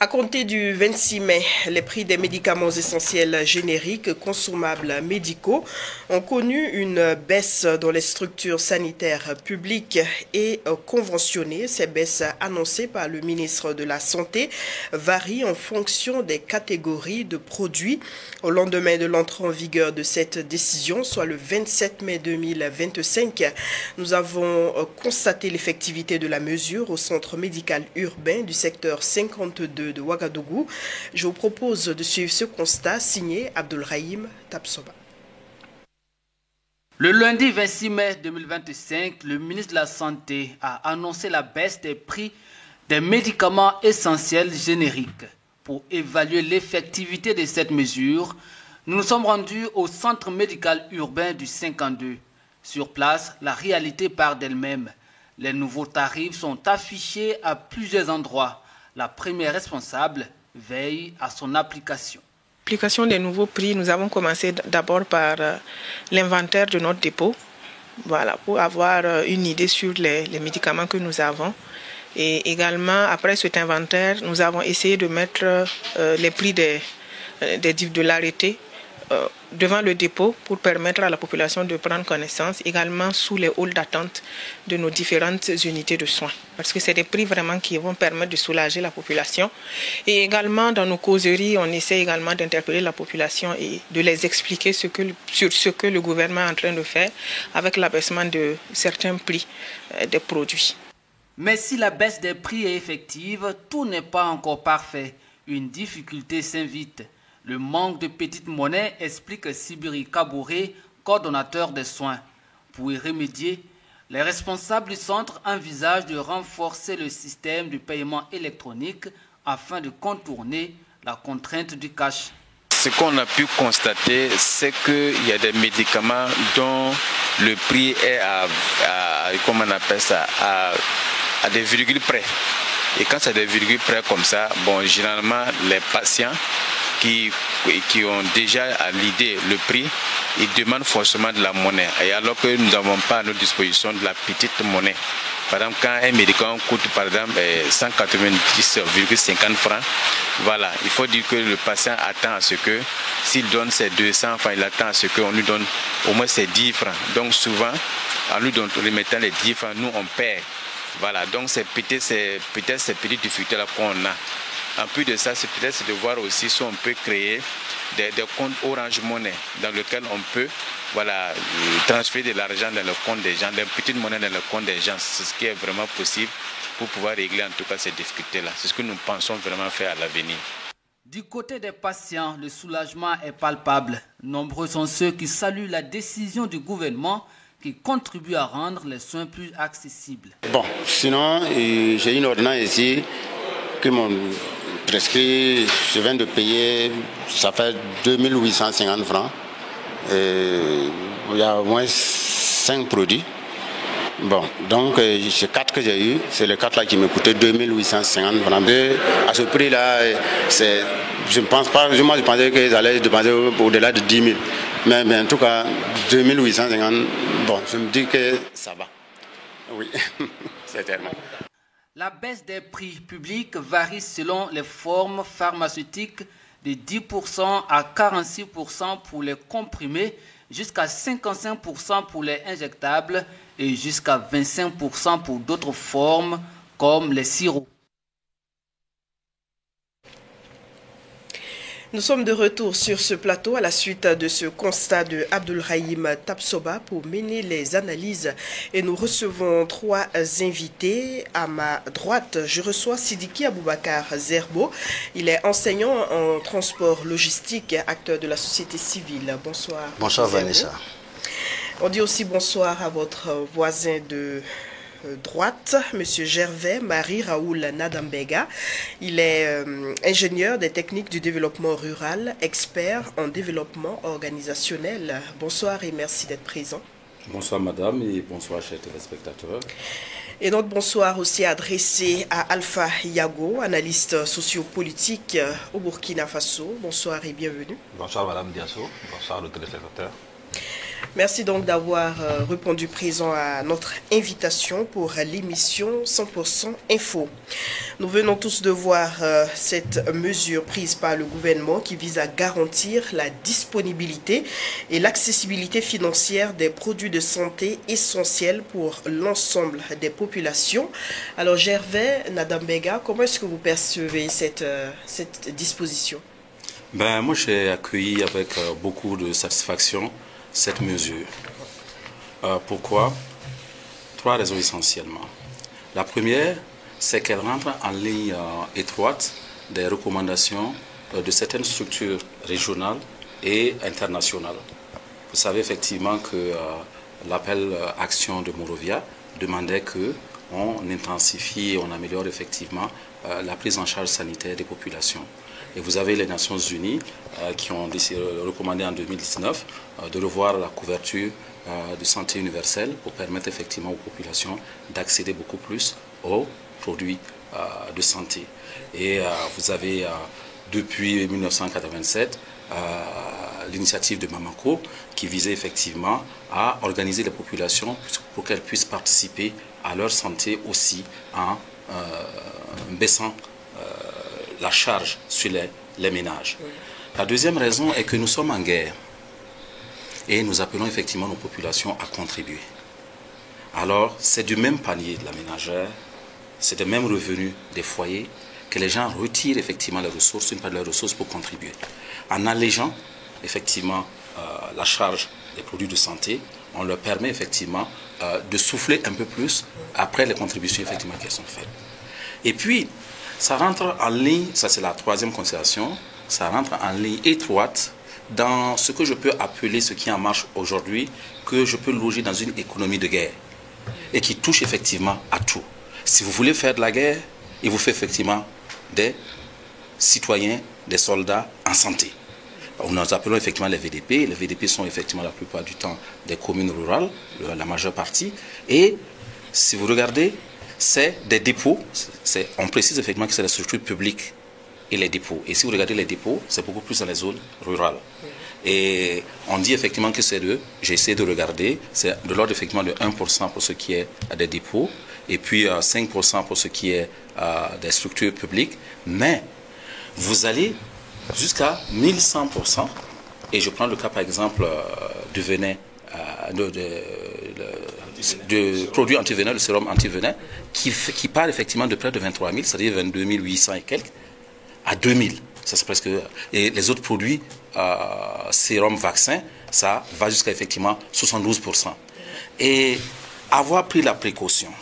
À compter du 26 mai, les prix des médicaments essentiels génériques, consommables médicaux ont connu une baisse dans les structures sanitaires publiques et conventionnées. Ces baisses annoncées par le ministre de la Santé varient en fonction des catégories de produits. Au lendemain de l'entrée en vigueur de cette décision, soit le 27 mai 2025, nous avons constaté l'effectivité de la mesure au centre médical urbain du secteur 52 de Ouagadougou. Je vous propose de suivre ce constat signé Abdulrahim Tapsoba. Le lundi 26 mai 2025, le ministre de la Santé a annoncé la baisse des prix des médicaments essentiels génériques. Pour évaluer l'effectivité de cette mesure, nous nous sommes rendus au centre médical urbain du 52. Sur place, la réalité part d'elle-même. Les nouveaux tarifs sont affichés à plusieurs endroits. La première responsable veille à son application. L'application des nouveaux prix, nous avons commencé d'abord par l'inventaire de notre dépôt, voilà, pour avoir une idée sur les médicaments que nous avons. Et également, après cet inventaire, nous avons essayé de mettre les prix de l'arrêté devant le dépôt pour permettre à la population de prendre connaissance, également sous les halls d'attente de nos différentes unités de soins. Parce que c'est des prix vraiment qui vont permettre de soulager la population. Et également, dans nos causeries, on essaie également d'interpeller la population et de les expliquer sur ce que le gouvernement est en train de faire avec l'abaissement de certains prix des produits. Mais si la baisse des prix est effective, tout n'est pas encore parfait. Une difficulté s'invite. Le manque de petite monnaie, explique Sibiri Kabouré, coordonnateur des soins. Pour y remédier, les responsables du centre envisagent de renforcer le système de paiement électronique afin de contourner la contrainte du cash. Ce qu'on a pu constater, c'est qu'il y a des médicaments dont le prix est à des virgules près. Et quand c'est des virgules près comme ça, bon, généralement, les patients qui ont déjà à l'idée le prix, ils demandent forcément de la monnaie. Et alors que nous n'avons pas à notre disposition de la petite monnaie. Par exemple, quand un médicament coûte par exemple 190,50 francs, voilà, il faut dire que le patient attend à ce que, s'il donne ses 200 francs, il attend à ce qu'on lui donne au moins ses 10 francs. Donc souvent, en lui remettant les 10 francs, nous on perd. Voilà, donc c'est peut-être ces petites difficultés-là qu'on a. En plus de ça, c'est peut-être de voir aussi si on peut créer des comptes Orange Money dans lesquels on peut transférer de l'argent dans le compte des gens, des petites monnaies dans le compte des gens. C'est ce qui est vraiment possible pour pouvoir régler en tout cas ces difficultés-là. C'est ce que nous pensons vraiment faire à l'avenir. Du côté des patients, le soulagement est palpable. Nombreux sont ceux qui saluent la décision du gouvernement qui contribue à rendre les soins plus accessibles. Bon, sinon, j'ai une ordonnance ici qui m'ont prescrit, je viens de payer, ça fait 2850 francs. Et il y a au moins 5 produits. Bon, donc ces 4 que j'ai eu, c'est les 4 là qui me coûtaient 2850 francs. À ce prix-là, je ne pense pas, moi je pensais qu'ils allaient dépenser au-delà de 10 000. Mais en tout cas, 2850, bon, je me dis que ça va. Oui, c'est tellement. La baisse des prix publics varie selon les formes pharmaceutiques de 10% à 46% pour les comprimés, jusqu'à 55% pour les injectables et jusqu'à 25% pour d'autres formes comme les sirops. Nous sommes de retour sur ce plateau à la suite de ce constat de Abdulrahim Tapsoba pour mener les analyses. Et nous recevons 3 invités. À ma droite, je reçois Sidiki Aboubakar Zerbo. Il est enseignant en transport logistique, acteur de la société civile. Bonsoir. Bonsoir Vanessa. On dit aussi bonsoir à votre voisin de droite, M. Gervais Marie-Raoul Nadambega. Il est ingénieur des techniques du développement rural, expert en développement organisationnel. Bonsoir et merci d'être présent. Bonsoir madame et bonsoir chers téléspectateurs. Et notre bonsoir aussi adressé à Alpha Yago, analyste sociopolitique au Burkina Faso. Bonsoir et bienvenue. Bonsoir madame Diasso, bonsoir aux téléspectateurs. Merci donc d'avoir répondu présent à notre invitation pour l'émission 100% Info. Nous venons tous de voir cette mesure prise par le gouvernement qui vise à garantir la disponibilité et l'accessibilité financière des produits de santé essentiels pour l'ensemble des populations. Alors Gervais Nadambega, comment est-ce que vous percevez cette disposition? Moi, j'ai accueilli avec beaucoup de satisfaction cette mesure. Pourquoi? 3 raisons essentiellement. La première, c'est qu'elle rentre en ligne étroite des recommandations de certaines structures régionales et internationales. Vous savez effectivement que l'appel Action de Monrovia demandait qu'on intensifie et on améliore effectivement la prise en charge sanitaire des populations. Et vous avez les Nations Unies qui ont recommandé en 2019 de revoir la couverture de santé universelle pour permettre effectivement aux populations d'accéder beaucoup plus aux produits de santé. Et vous avez depuis 1987 l'initiative de Mamako qui visait effectivement à organiser les populations pour qu'elles puissent participer à leur santé aussi en baissant la charge sur les ménages. La deuxième raison est que nous sommes en guerre et nous appelons effectivement nos populations à contribuer. Alors, c'est du même panier de la ménagère, c'est du même revenu des foyers que les gens retirent effectivement les ressources, une part de leurs ressources pour contribuer. En allégeant effectivement la charge des produits de santé, on leur permet effectivement de souffler un peu plus après les contributions effectivement qui sont faites. Et puis, ça rentre en ligne, ça c'est la troisième considération, ça rentre en ligne étroite dans ce que je peux appeler ce qui en marche aujourd'hui, que je peux loger dans une économie de guerre et qui touche effectivement à tout. Si vous voulez faire de la guerre, il vous fait effectivement des citoyens, des soldats en santé. Nous appelons effectivement les VDP. Les VDP sont effectivement la plupart du temps des communes rurales, la majeure partie. Et si vous regardez, c'est des dépôts. On précise effectivement que c'est les structures publiques et les dépôts. Et si vous regardez les dépôts, c'est beaucoup plus dans les zones rurales. Et on dit effectivement que c'est j'ai essayé de regarder, c'est de l'ordre effectivement de 1% pour ce qui est des dépôts, et puis 5% pour ce qui est des structures publiques. Mais vous allez jusqu'à 1100%, et je prends le cas par exemple du venin, de produits anti-venin, le sérum anti-venin, qui part effectivement de près de 23 000, c'est-à-dire 22 800 et quelques, à 2000. Ça, c'est presque... Et les autres produits, sérum, vaccin, ça va jusqu'à effectivement 72%. Et avoir pris la précaution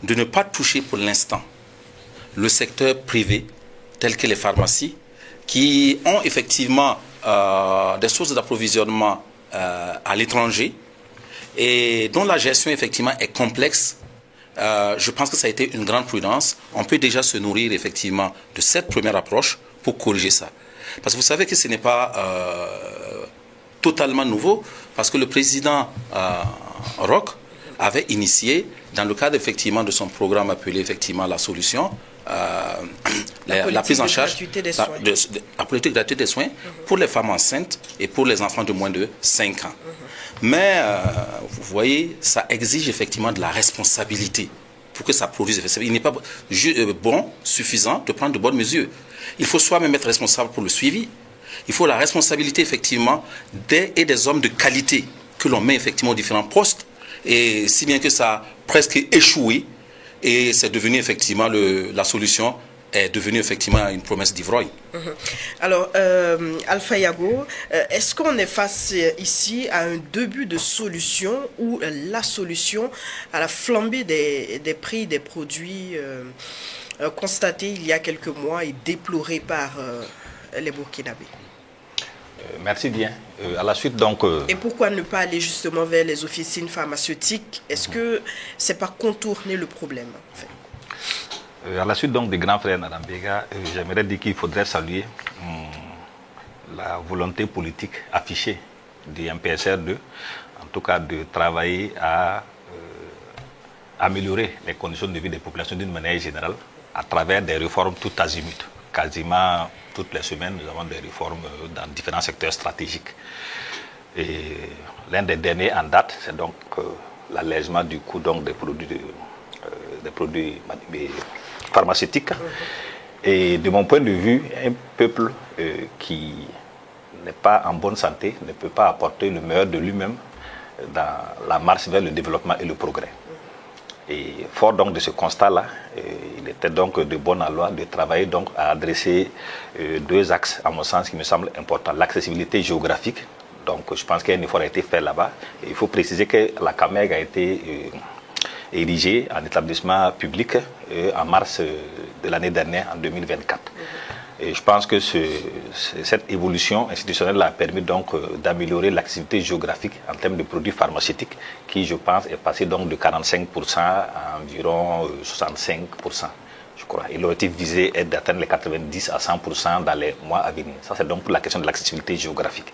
de ne pas toucher pour l'instant le secteur privé, tel que les pharmacies, qui ont effectivement des sources d'approvisionnement à l'étranger et dont la gestion effectivement est complexe. Je pense que ça a été une grande prudence. On peut déjà se nourrir effectivement de cette première approche pour corriger ça. Parce que vous savez que ce n'est pas totalement nouveau, parce que le président Roch avait initié, dans le cadre effectivement de son programme appelé effectivement la solution, la prise en charge, la politique gratuite des soins pour les femmes enceintes et pour les enfants de moins de 5 ans. Mais, vous voyez, ça exige effectivement de la responsabilité pour que ça produise. Il n'est pas suffisant de prendre de bonnes mesures. Il faut soi-même être responsable pour le suivi. Il faut la responsabilité effectivement des hommes de qualité que l'on met effectivement aux différents postes. Et si bien que ça a presque échoué, et c'est devenu effectivement la solution est devenue effectivement une promesse d'ivrogne. Alors, Alpha Yago, est-ce qu'on est face ici à un début de solution ou la solution à la flambée des prix des produits constatés il y a quelques mois et déplorés par les Burkinabés? Merci bien. À la suite donc. Et pourquoi ne pas aller justement vers les officines pharmaceutiques? Est-ce que c'est pas contourner le problème en fait? À la suite donc des grands frères Nadambega, j'aimerais dire qu'il faudrait saluer la volonté politique affichée du MPSR2, en tout cas de travailler à améliorer les conditions de vie des populations d'une manière générale à travers des réformes tout azimut. Quasiment toutes les semaines, nous avons des réformes dans différents secteurs stratégiques. Et l'un des derniers en date, c'est donc l'allègement du coût donc, des produits pharmaceutiques. Et de mon point de vue, un peuple qui n'est pas en bonne santé ne peut pas apporter le meilleur de lui-même dans la marche vers le développement et le progrès. Et fort donc de ce constat-là, il était donc de bonne loi de travailler donc à adresser deux axes, à mon sens, qui me semblent importants. L'accessibilité géographique, donc je pense qu'un effort a été fait là-bas. Il faut préciser que la CAMEG a été érigée en établissement public en mars de l'année dernière, en 2024. Et je pense que cette évolution institutionnelle a permis donc d'améliorer l'accessibilité géographique en termes de produits pharmaceutiques qui, je pense, est passé donc de 45% à environ 65%, je crois. Et l'objectif visé est d'atteindre les 90 à 100% dans les mois à venir. Ça, c'est donc pour la question de l'accessibilité géographique.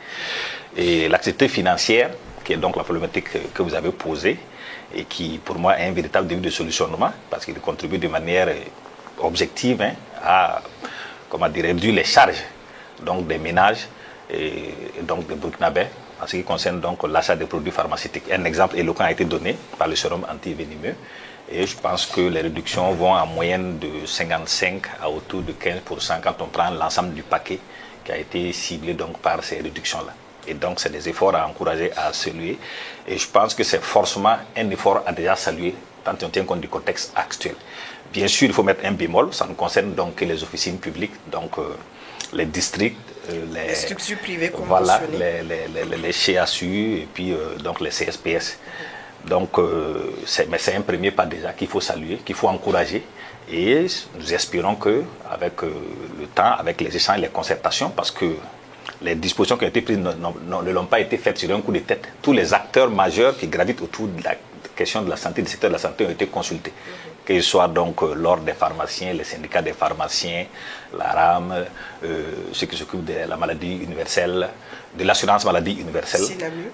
Et l'accessibilité financière, qui est donc la problématique que vous avez posée, et qui, pour moi, est un véritable début de solutionnement, parce qu'il contribue de manière objective à réduire les charges donc, des ménages et donc des Burkinabés en ce qui concerne donc l'achat des produits pharmaceutiques. Un exemple éloquent a été donné par le sérum antivénémeux et je pense que les réductions vont en moyenne de 55 à autour de 15% quand on prend l'ensemble du paquet qui a été ciblé donc par ces réductions-là. Et donc c'est des efforts à encourager, à saluer. Et je pense que c'est forcément un effort à déjà saluer tant on tient compte du contexte actuel. Bien sûr, il faut mettre un bémol, ça ne concerne donc que les officines publiques, donc les districts, les structures privées conventionnées. Voilà, les CHU et puis donc les CSPS. Donc, mais c'est un premier pas déjà qu'il faut saluer, qu'il faut encourager. Et nous espérons qu'avec le temps, avec les échanges et les concertations, parce que les dispositions qui ont été prises ne l'ont pas été faites sur un coup de tête. Tous les acteurs majeurs qui gravitent autour de la question de la santé, du secteur de la santé ont été consultés. Qu'ils soient donc l'ordre des pharmaciens, les syndicats des pharmaciens, la RAM, ceux qui s'occupent de la maladie universelle, de l'assurance maladie universelle,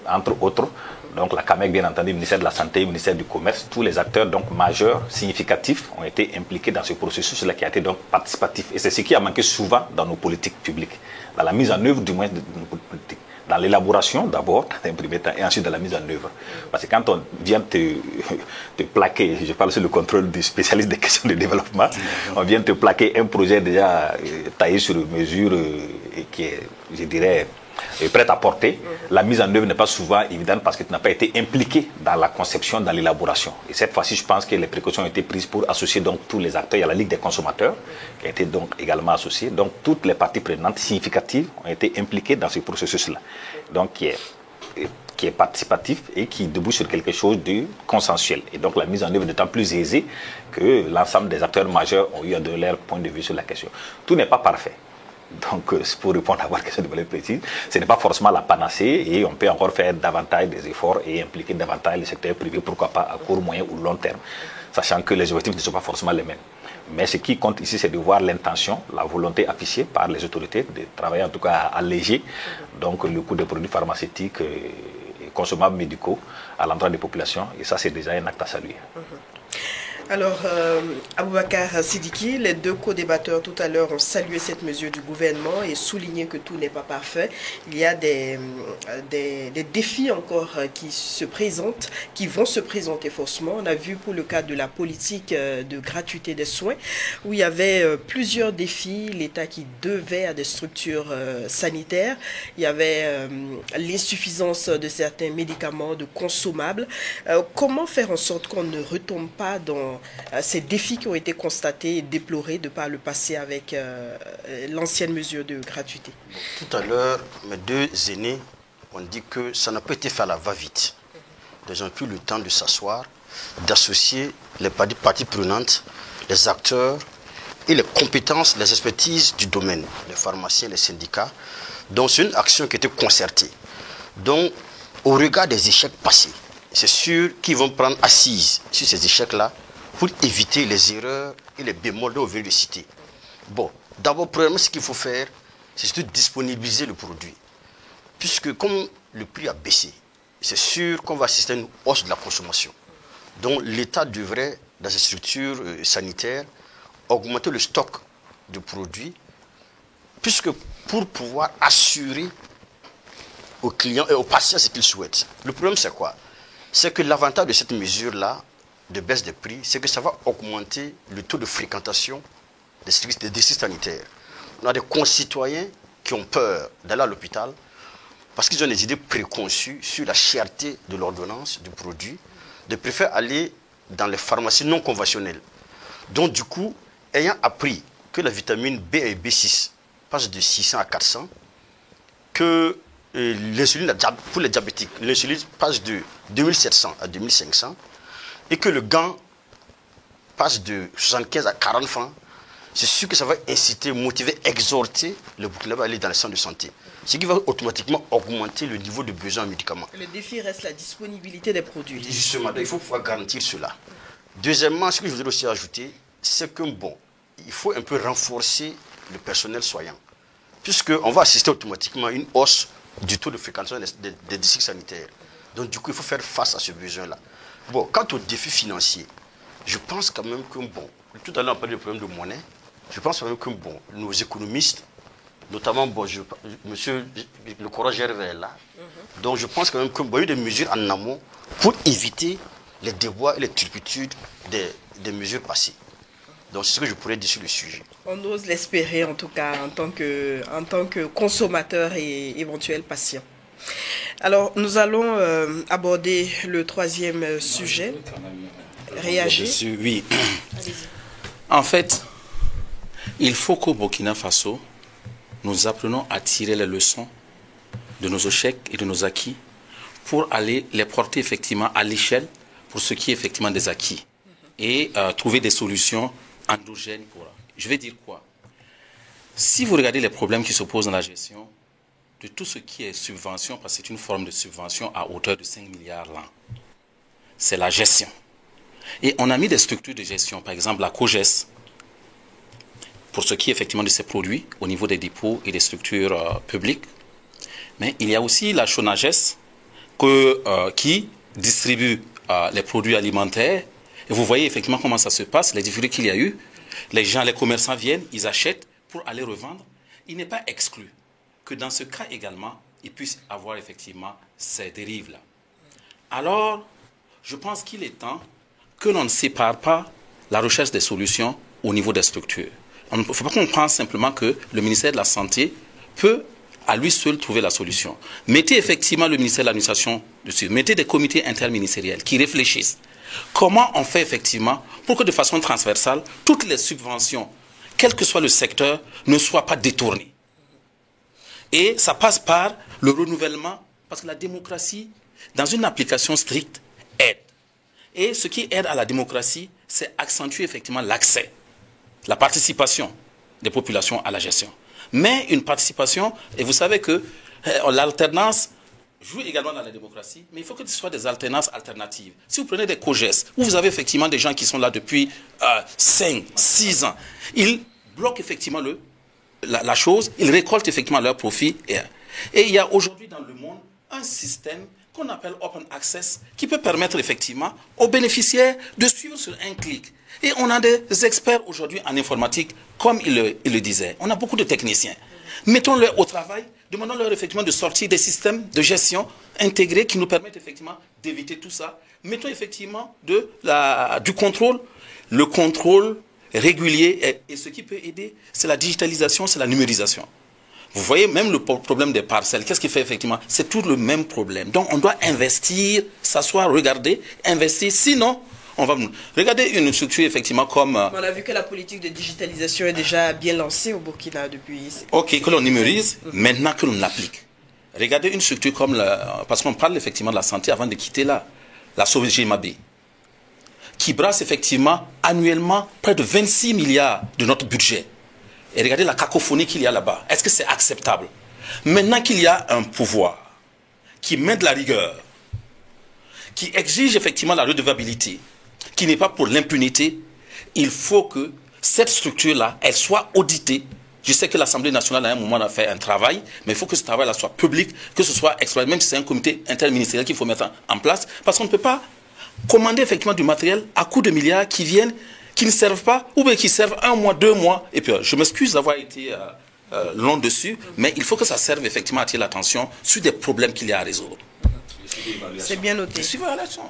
entre autres. Donc la CAMEG, bien entendu, le ministère de la Santé, le ministère du Commerce, tous les acteurs donc majeurs, significatifs, ont été impliqués dans ce processus-là qui a été donc participatif. Et c'est ce qui a manqué souvent dans nos politiques publiques, dans la mise en œuvre du moins de nos politiques. Dans l'élaboration d'abord, dans un premier temps, et ensuite dans la mise en œuvre. Parce que quand on vient te plaquer, je parle sur le contrôle du spécialiste des questions de développement, on vient te plaquer un projet déjà taillé sur mesure et qui est, je dirais, prêt à porter. La mise en œuvre n'est pas souvent évidente parce que tu n'as pas été impliqué dans la conception, dans l'élaboration. Et cette fois-ci, je pense que les précautions ont été prises pour associer donc tous les acteurs. Il y a la Ligue des consommateurs qui a été donc également associée. Donc toutes les parties prenantes significatives ont été impliquées dans ce processus-là. Donc qui est participatif et qui débouche sur quelque chose de consensuel. Et donc la mise en œuvre est d'autant plus aisée que l'ensemble des acteurs majeurs ont eu à donner leur point de vue sur la question. Tout n'est pas parfait. Donc, pour répondre à votre question de manière précise, ce n'est pas forcément la panacée et on peut encore faire davantage des efforts et impliquer davantage le secteur privé, pourquoi pas à court, moyen ou long terme, sachant que les objectifs ne sont pas forcément les mêmes. Mais ce qui compte ici, c'est de voir l'intention, la volonté affichée par les autorités de travailler en tout cas à alléger donc, le coût des produits pharmaceutiques et consommables médicaux à l'endroit des populations. Et ça, c'est déjà un acte à saluer. Alors, Aboubacar Sidiki, les deux co-débatteurs tout à l'heure ont salué cette mesure du gouvernement et souligné que tout n'est pas parfait. Il y a des défis encore qui se présentent, qui vont se présenter forcément. On a vu pour le cas de la politique de gratuité des soins, où il y avait plusieurs défis. L'État qui devait à des structures sanitaires. Il y avait l'insuffisance de certains médicaments, de consommables. Comment faire en sorte qu'on ne retombe pas dans ces défis qui ont été constatés et déplorés de par le passé avec l'ancienne mesure de gratuité? Tout à l'heure, mes deux aînés ont dit que ça n'a pas été fait à la va-vite. Les gens ont pris le temps de s'asseoir, d'associer les parties prenantes, les acteurs et les compétences, les expertises du domaine, les pharmaciens, les syndicats. Donc c'est une action qui a été concertée. Donc au regard des échecs passés, c'est sûr qu'ils vont prendre assise sur ces échecs-là pour éviter les erreurs et les bémols dont on vient de citer. Bon, d'abord, premièrement, ce qu'il faut faire, c'est surtout disponibiliser le produit. Puisque comme le prix a baissé, c'est sûr qu'on va assister à une hausse de la consommation. Donc l'État devrait, dans ses structures sanitaires, augmenter le stock de produits, puisque pour pouvoir assurer aux clients et aux patients ce qu'ils souhaitent. Le problème, c'est quoi? C'est que l'avantage de cette mesure-là, de baisse des prix, c'est que ça va augmenter le taux de fréquentation des districts sanitaires. On a des concitoyens qui ont peur d'aller à l'hôpital parce qu'ils ont des idées préconçues sur la cherté de l'ordonnance, du produit, de préférer aller dans les pharmacies non conventionnelles. Donc du coup, ayant appris que la vitamine B et B6 passent de 600 à 400, que l'insuline pour les diabétiques, l'insuline passe de 2700 à 2500, et que le gant passe de 75 à 40 francs, c'est sûr que ça va inciter, motiver, exhorter le Burkinabé à aller dans les centres de santé. Ce qui va automatiquement augmenter le niveau de besoin en médicaments. Le défi reste la disponibilité des produits. Justement, il faut pouvoir garantir cela. Deuxièmement, ce que je voudrais aussi ajouter, c'est que bon, il faut un peu renforcer le personnel soignant. Puisqu'on va assister automatiquement à une hausse du taux de fréquentation des districts sanitaires. Donc du coup, il faut faire face à ce besoin-là. Bon, quant au défi financier, je pense quand même que, bon, tout à l'heure on parlait du problème de monnaie, je pense quand même que, bon, nos économistes, notamment, bon, monsieur le courage est là, donc je pense quand même qu'il y a eu des mesures en amont pour éviter les déboires et les turpitudes des mesures passées. Donc c'est ce que je pourrais dire sur le sujet. On ose l'espérer en tout cas en tant que consommateur et éventuel patient. Alors nous allons aborder le troisième sujet. Réagir. Oui. En fait, il faut qu'au Burkina Faso, nous apprenons à tirer les leçons de nos échecs et de nos acquis pour aller les porter effectivement à l'échelle pour ce qui est effectivement des acquis et trouver des solutions endogènes pour. Je vais dire quoi? Si vous regardez les problèmes qui se posent dans la gestion de tout ce qui est subvention, parce que c'est une forme de subvention à hauteur de 5 milliards l'an, c'est la gestion. Et on a mis des structures de gestion, par exemple la COGES, pour ce qui est effectivement de ces produits au niveau des dépôts et des structures publiques. Mais il y a aussi la CHONAGES qui distribue les produits alimentaires. Et vous voyez effectivement comment ça se passe, les difficultés qu'il y a eu. Les gens, les commerçants viennent, ils achètent pour aller revendre. Il n'est pas exclu que dans ce cas également, il puisse avoir effectivement ces dérives-là. Alors, je pense qu'il est temps que l'on ne sépare pas la recherche des solutions au niveau des structures. Il ne faut pas qu'on pense simplement que le ministère de la Santé peut à lui seul trouver la solution. Mettez effectivement le ministère de l'Administration dessus, mettez des comités interministériels qui réfléchissent. Comment on fait effectivement pour que de façon transversale, toutes les subventions, quel que soit le secteur, ne soient pas détournées. Et ça passe par le renouvellement, parce que la démocratie, dans une application stricte, aide. Et ce qui aide à la démocratie, c'est accentuer effectivement l'accès, la participation des populations à la gestion. Mais une participation, et vous savez que l'alternance joue également dans la démocratie, mais il faut que ce soit des alternances alternatives. Si vous prenez des COGES, où vous avez effectivement des gens qui sont là depuis 5, 6 ans, ils bloquent effectivement la chose, ils récoltent effectivement leurs profits. Et il y a aujourd'hui dans le monde un système qu'on appelle Open Access, qui peut permettre effectivement aux bénéficiaires de suivre sur un clic. Et on a des experts aujourd'hui en informatique, comme il le disait. On a beaucoup de techniciens. Mettons-les au travail, demandons-leur effectivement de sortir des systèmes de gestion intégrés qui nous permettent effectivement d'éviter tout ça. Mettons effectivement du contrôle, le contrôle régulier. Et ce qui peut aider, c'est la digitalisation, c'est la numérisation. Vous voyez, même le problème des parcelles, qu'est-ce qui fait effectivement? C'est tout le même problème. Donc on doit investir, s'asseoir, regarder, investir. Sinon, on va regarder une structure effectivement comme... On a vu que la politique de digitalisation est déjà bien lancée au Burkina depuis... Ok, que l'on numérise, maintenant que l'on l'applique. Regardez une structure comme... parce qu'on parle effectivement de la santé avant de quitter la SOGEMAB, qui brasse effectivement annuellement près de 26 milliards de notre budget. Et regardez la cacophonie qu'il y a là-bas. Est-ce que c'est acceptable? Maintenant qu'il y a un pouvoir qui met de la rigueur, qui exige effectivement la redevabilité, qui n'est pas pour l'impunité, il faut que cette structure-là, elle soit auditée. Je sais que l'Assemblée nationale, à un moment, a fait un travail, mais il faut que ce travail-là soit public, que ce soit exploité, même si c'est un comité interministériel qu'il faut mettre en place, parce qu'on ne peut pas commander effectivement du matériel à coups de milliards qui viennent, qui ne servent pas, ou bien qui servent 1 mois, 2 mois. Et puis, je m'excuse d'avoir été long dessus, mais il faut que ça serve effectivement à attirer l'attention sur des problèmes qu'il y a à résoudre. C'est bien noté. Suivi-évaluation.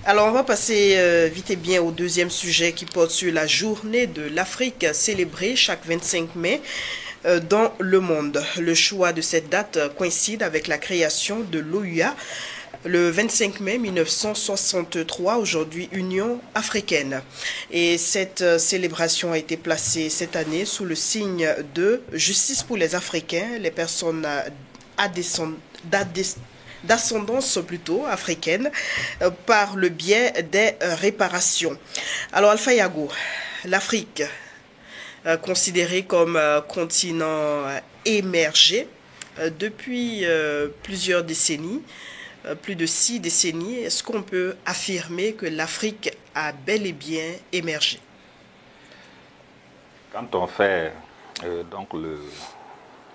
Alors, on va passer vite et bien au deuxième sujet qui porte sur la journée de l'Afrique célébrée chaque 25 mai dans le monde. Le choix de cette date coïncide avec la création de l'OUA le 25 mai 1963, aujourd'hui Union africaine. Et cette célébration a été placée cette année sous le signe de justice pour les Africains, les personnes d'ascendance plutôt africaine, par le biais des réparations. Alors Alpha Yago, l'Afrique, considérée comme continent émergé depuis plusieurs décennies, plus de 6 décennies, est-ce qu'on peut affirmer que l'Afrique a bel et bien émergé? Quand on fait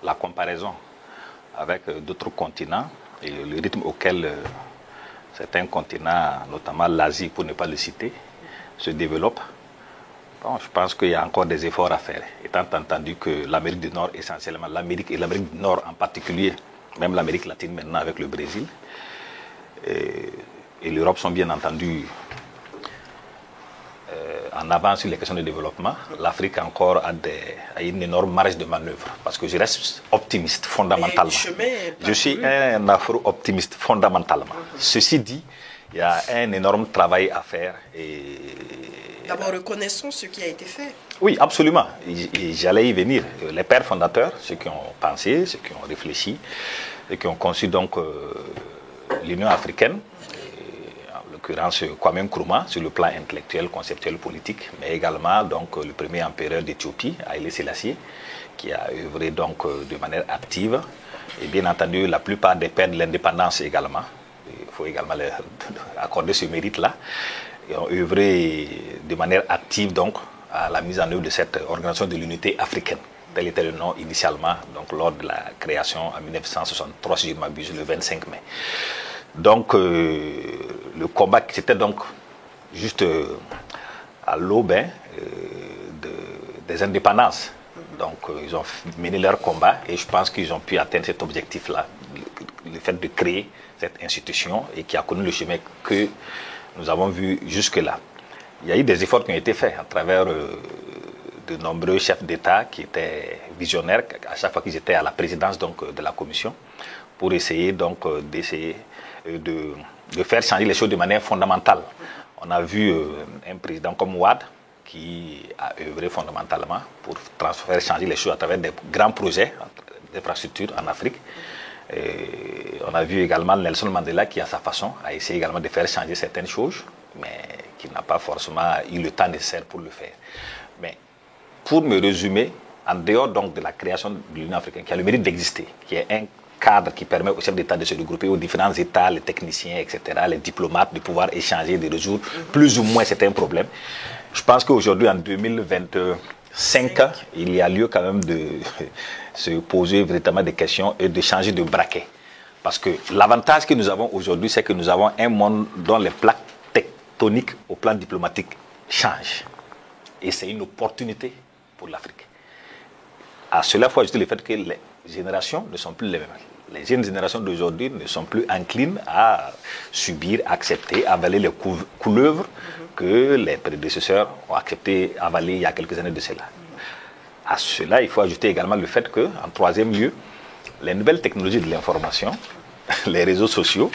la comparaison avec d'autres continents et le rythme auquel certains continents, notamment l'Asie pour ne pas le citer, se développent, bon, je pense qu'il y a encore des efforts à faire, étant entendu que l'Amérique du Nord, essentiellement l'Amérique et l'Amérique du Nord en particulier, même l'Amérique latine maintenant avec le Brésil, et l'Europe sont bien entendu en avance sur les questions de développement. L'Afrique encore a une énorme marge de manœuvre parce que je reste optimiste fondamentalement. Je suis un afro-optimiste fondamentalement. Ceci dit, il y a un énorme travail à faire. D'abord, reconnaissons ce qui a été fait. Oui, absolument. Et j'allais y venir. Les pères fondateurs, ceux qui ont pensé, ceux qui ont réfléchi, et qui ont conçu donc l'Union africaine, en l'occurrence Kwame Nkrumah sur le plan intellectuel, conceptuel, politique, mais également donc le premier empereur d'Éthiopie, Haïlé Sélassié, qui a œuvré donc de manière active, et bien entendu la plupart des pères de l'indépendance également. Il faut également leur accorder ce mérite-là. Ils ont œuvré de manière active donc à la mise en œuvre de cette organisation de l'unité africaine. Tel était le nom initialement, donc lors de la création en 1963, si je ne m'abuse, le 25 mai. Donc, le combat, c'était donc juste à l'aube des indépendances. Donc, ils ont mené leur combat et je pense qu'ils ont pu atteindre cet objectif-là, le fait de créer cette institution et qui a connu le chemin que nous avons vu jusque-là. Il y a eu des efforts qui ont été faits à travers de nombreux chefs d'État qui étaient visionnaires à chaque fois qu'ils étaient à la présidence donc, de la commission pour essayer donc de faire changer les choses de manière fondamentale. On a vu un président comme Ouad qui a œuvré fondamentalement pour faire changer les choses à travers des grands projets d'infrastructures en Afrique. Et on a vu également Nelson Mandela qui, à sa façon, a essayé également de faire changer certaines choses, mais qui n'a pas forcément eu le temps nécessaire pour le faire. Mais pour me résumer, en dehors donc de la création de l'Union africaine, qui a le mérite d'exister, qui est un cadre qui permet aux chefs d'État de se regrouper, aux différents États, les techniciens, etc., les diplomates, de pouvoir échanger, de résoudre plus ou moins certains problèmes. Je pense qu'aujourd'hui, en 2025, il y a lieu quand même de se poser véritablement des questions et de changer de braquet. Parce que l'avantage que nous avons aujourd'hui, c'est que nous avons un monde dont les plaques tectoniques au plan diplomatique changent. Et c'est une opportunité pour l'Afrique. À cela, il faut ajouter le fait que les générations ne sont plus les mêmes. Les jeunes générations d'aujourd'hui ne sont plus inclines à subir, accepter, avaler les couleuvres que les prédécesseurs ont accepté, avaler il y a quelques années de cela. À cela, il faut ajouter également le fait que, en troisième lieu, les nouvelles technologies de l'information, les réseaux sociaux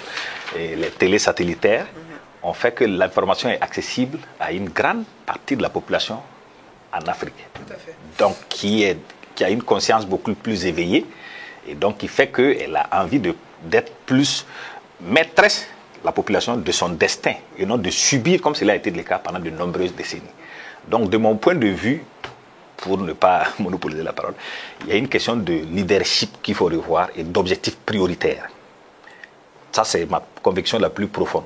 et les télésatellitaires ont fait que l'information est accessible à une grande partie de la population en Afrique. Tout à fait. Donc, qui a une conscience beaucoup plus éveillée et donc qui fait qu'elle a envie d'être plus maîtresse, la population, de son destin et non de subir comme cela a été le cas pendant de nombreuses décennies. Donc, de mon point de vue, pour ne pas monopoliser la parole, il y a une question de leadership qu'il faut revoir et d'objectifs prioritaires. Ça, c'est ma conviction la plus profonde.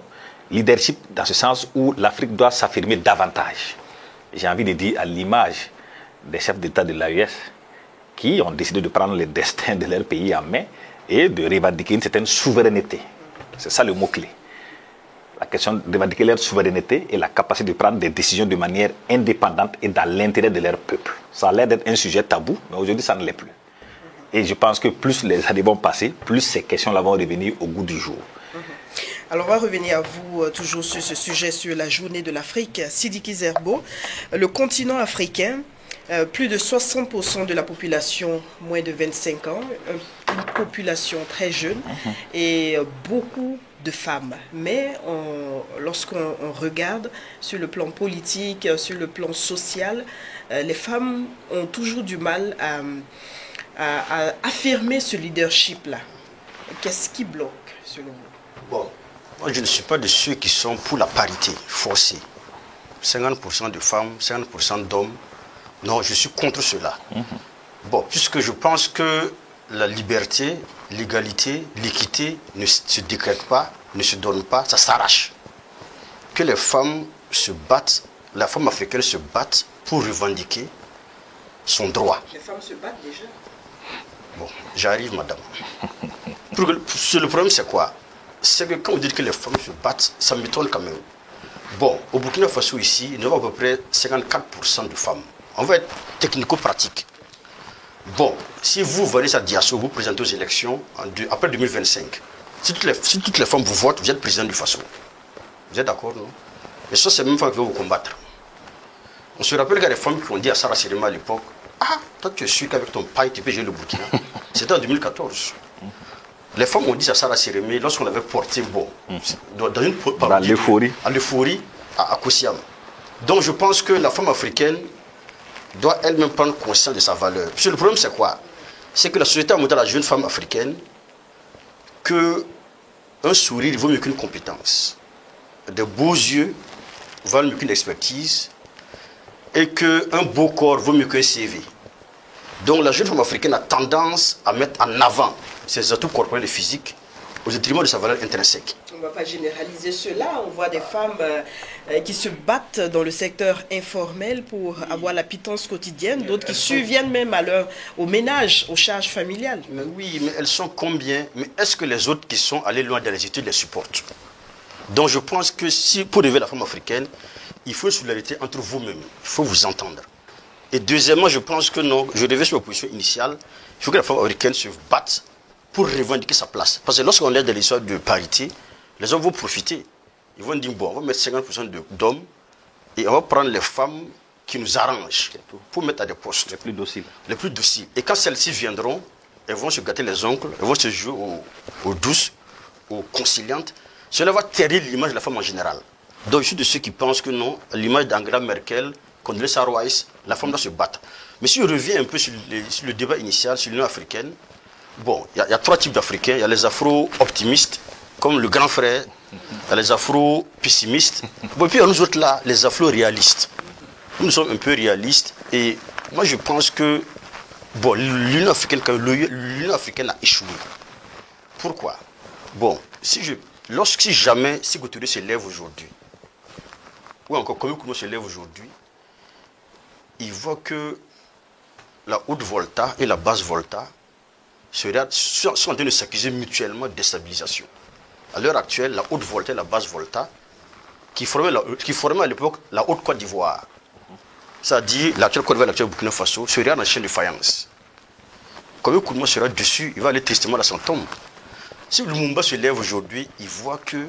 Leadership dans ce sens où l'Afrique doit s'affirmer davantage. J'ai envie de dire à l'image des chefs d'État de l'AES qui ont décidé de prendre le destin de leur pays en main et de revendiquer une certaine souveraineté. C'est ça le mot-clé. la question de revendiquer leur souveraineté et la capacité de prendre des décisions de manière indépendante et dans l'intérêt de leur peuple. Ça a l'air d'être un sujet tabou, mais aujourd'hui, ça ne l'est plus. Et je pense que plus les années vont passer, plus ces questions-là vont revenir au goût du jour. Alors, on va revenir à vous toujours sur ce sujet, sur la journée de l'Afrique. Sidiki Zerbo, le continent africain, plus de 60% de la population moins de 25 ans, une population très jeune et beaucoup de femmes. Mais lorsqu'on regarde sur le plan politique, sur le plan social, les femmes ont toujours du mal à affirmer ce leadership-là. Qu'est-ce qui bloque, selon vous? Bon, moi je ne suis pas de ceux qui sont pour la parité forcée. 50% de femmes, 50% d'hommes. Non, je suis contre cela. Bon, puisque je pense que la liberté, l'égalité, l'équité ne se décrète pas, ne se donne pas, ça s'arrache. Que les femmes se battent, la femme africaine se batte pour revendiquer son droit. Les femmes se battent déjà. Bon, j'arrive, madame. Le problème, c'est quoi? C'est que quand vous dites que les femmes se battent, ça m'étonne quand même. Bon, au Burkina Faso, ici, il y a à peu près 54% de femmes. On va être technico-pratique. Bon, si vous venez à Diasso, vous présentez aux élections après 2025, si toutes les femmes vous votent, vous êtes président du Faso. Vous êtes d'accord, non? Et ça, c'est même femmes qui vont vous combattre. On se rappelle qu'il y a des femmes qui ont dit à Sarah Sirima à l'époque, ah, toi tu es sûr qu'avec ton paille, tu peux gérer le Burkina. C'était en 2014. Les femmes ont dit à Sarah Sirima, lorsqu'on avait porté, bon, dans l'euphorie. À l'euphorie, à Koussiam. Donc je pense que la femme africaine doit elle-même prendre conscience de sa valeur. Parce que le problème, c'est quoi? C'est que la société a montré à la jeune femme africaine qu'un sourire vaut mieux qu'une compétence. De beaux yeux valent mieux qu'une expertise. Et qu'un beau corps vaut mieux qu'un CV. Donc la jeune femme africaine a tendance à mettre en avant ses atouts corporels et physiques au détriment de sa valeur intrinsèque. On ne va pas généraliser cela. On voit des femmes qui se battent dans le secteur informel pour avoir la pitance quotidienne, d'autres qui subviennent même au ménage, aux charges familiales. Mais oui, mais elles sont combien? Mais est-ce que les autres qui sont allés loin dans les études les supportent? Donc je pense que si, pour élever la femme africaine, il faut une solidarité entre vous-même. Il faut vous entendre. Et deuxièmement, je pense que non, je reviens sur ma position initiale, il faut que la femme africaine se batte pour revendiquer sa place. Parce que lorsqu'on est dans l'histoire de parité, les hommes vont profiter. Ils vont dire, bon, on va mettre 50% d'hommes et on va prendre les femmes qui nous arrangent pour mettre à des postes. Les plus dociles. Les plus dociles. Et quand celles-ci viendront, elles vont se gâter les oncles, elles vont se jouer aux douces, aux conciliantes. Cela va terrir l'image de la femme en général. Donc je suis de ceux qui pensent que non, l'image d'Angela Merkel, Condoleezza Rice, la femme doit se battre. Mais si je reviens un peu sur le débat initial, sur l'Union africaine, bon, il y a trois types d'Africains. Il y a les afro-optimistes, comme le grand frère. Il y a les afro-pessimistes. Bon, et puis il y a nous autres là, les afro-réalistes. Nous sommes un peu réalistes. Et moi je pense que bon, l'Union africaine a échoué. Pourquoi? Bon, si jamais Sékou Touré se lève aujourd'hui, ou encore Kwame Nkrumah se lève aujourd'hui, il voit que la haute Volta et la basse Volta sont en train de s'accuser mutuellement de déstabilisation. À l'heure actuelle, la haute Volta et la basse Volta, qui formaient à l'époque la haute Côte d'Ivoire, c'est-à-dire l'actuelle Côte d'Ivoire et l'actuelle Burkina Faso, seraient en chaîne de faïence. Kwame Nkrumah sera dessus, il va aller tristement dans son tombe. Si Lumumba se lève aujourd'hui, il voit que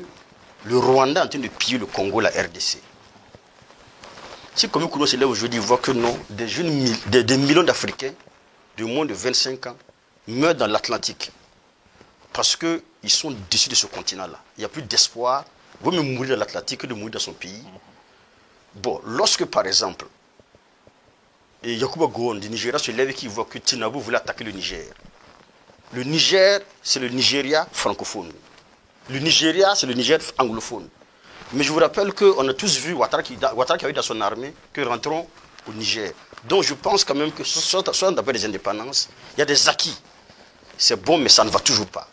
le Rwanda est en train de piller le Congo, la RDC. Si Kwame Nkrumah se lève aujourd'hui, il voit que non, des millions d'Africains de moins de 25 ans meurent dans l'Atlantique. Parce qu'ils sont déçus de ce continent-là. Il n'y a plus d'espoir. Il vaut mieux mourir dans l'Atlantique que de mourir dans son pays. Bon, lorsque par exemple, Yakuba Gowon du Nigeria se lève et qu'il voit que Tinubu voulait attaquer le Niger. Le Niger, c'est le Nigeria francophone. Le Nigeria, c'est le Niger anglophone. Mais je vous rappelle qu'on a tous vu Ouattara qui a eu dans son armée que rentrons au Niger. Donc je pense quand même que soit d'après les indépendances, il y a des acquis. C'est bon, mais ça ne va toujours pas.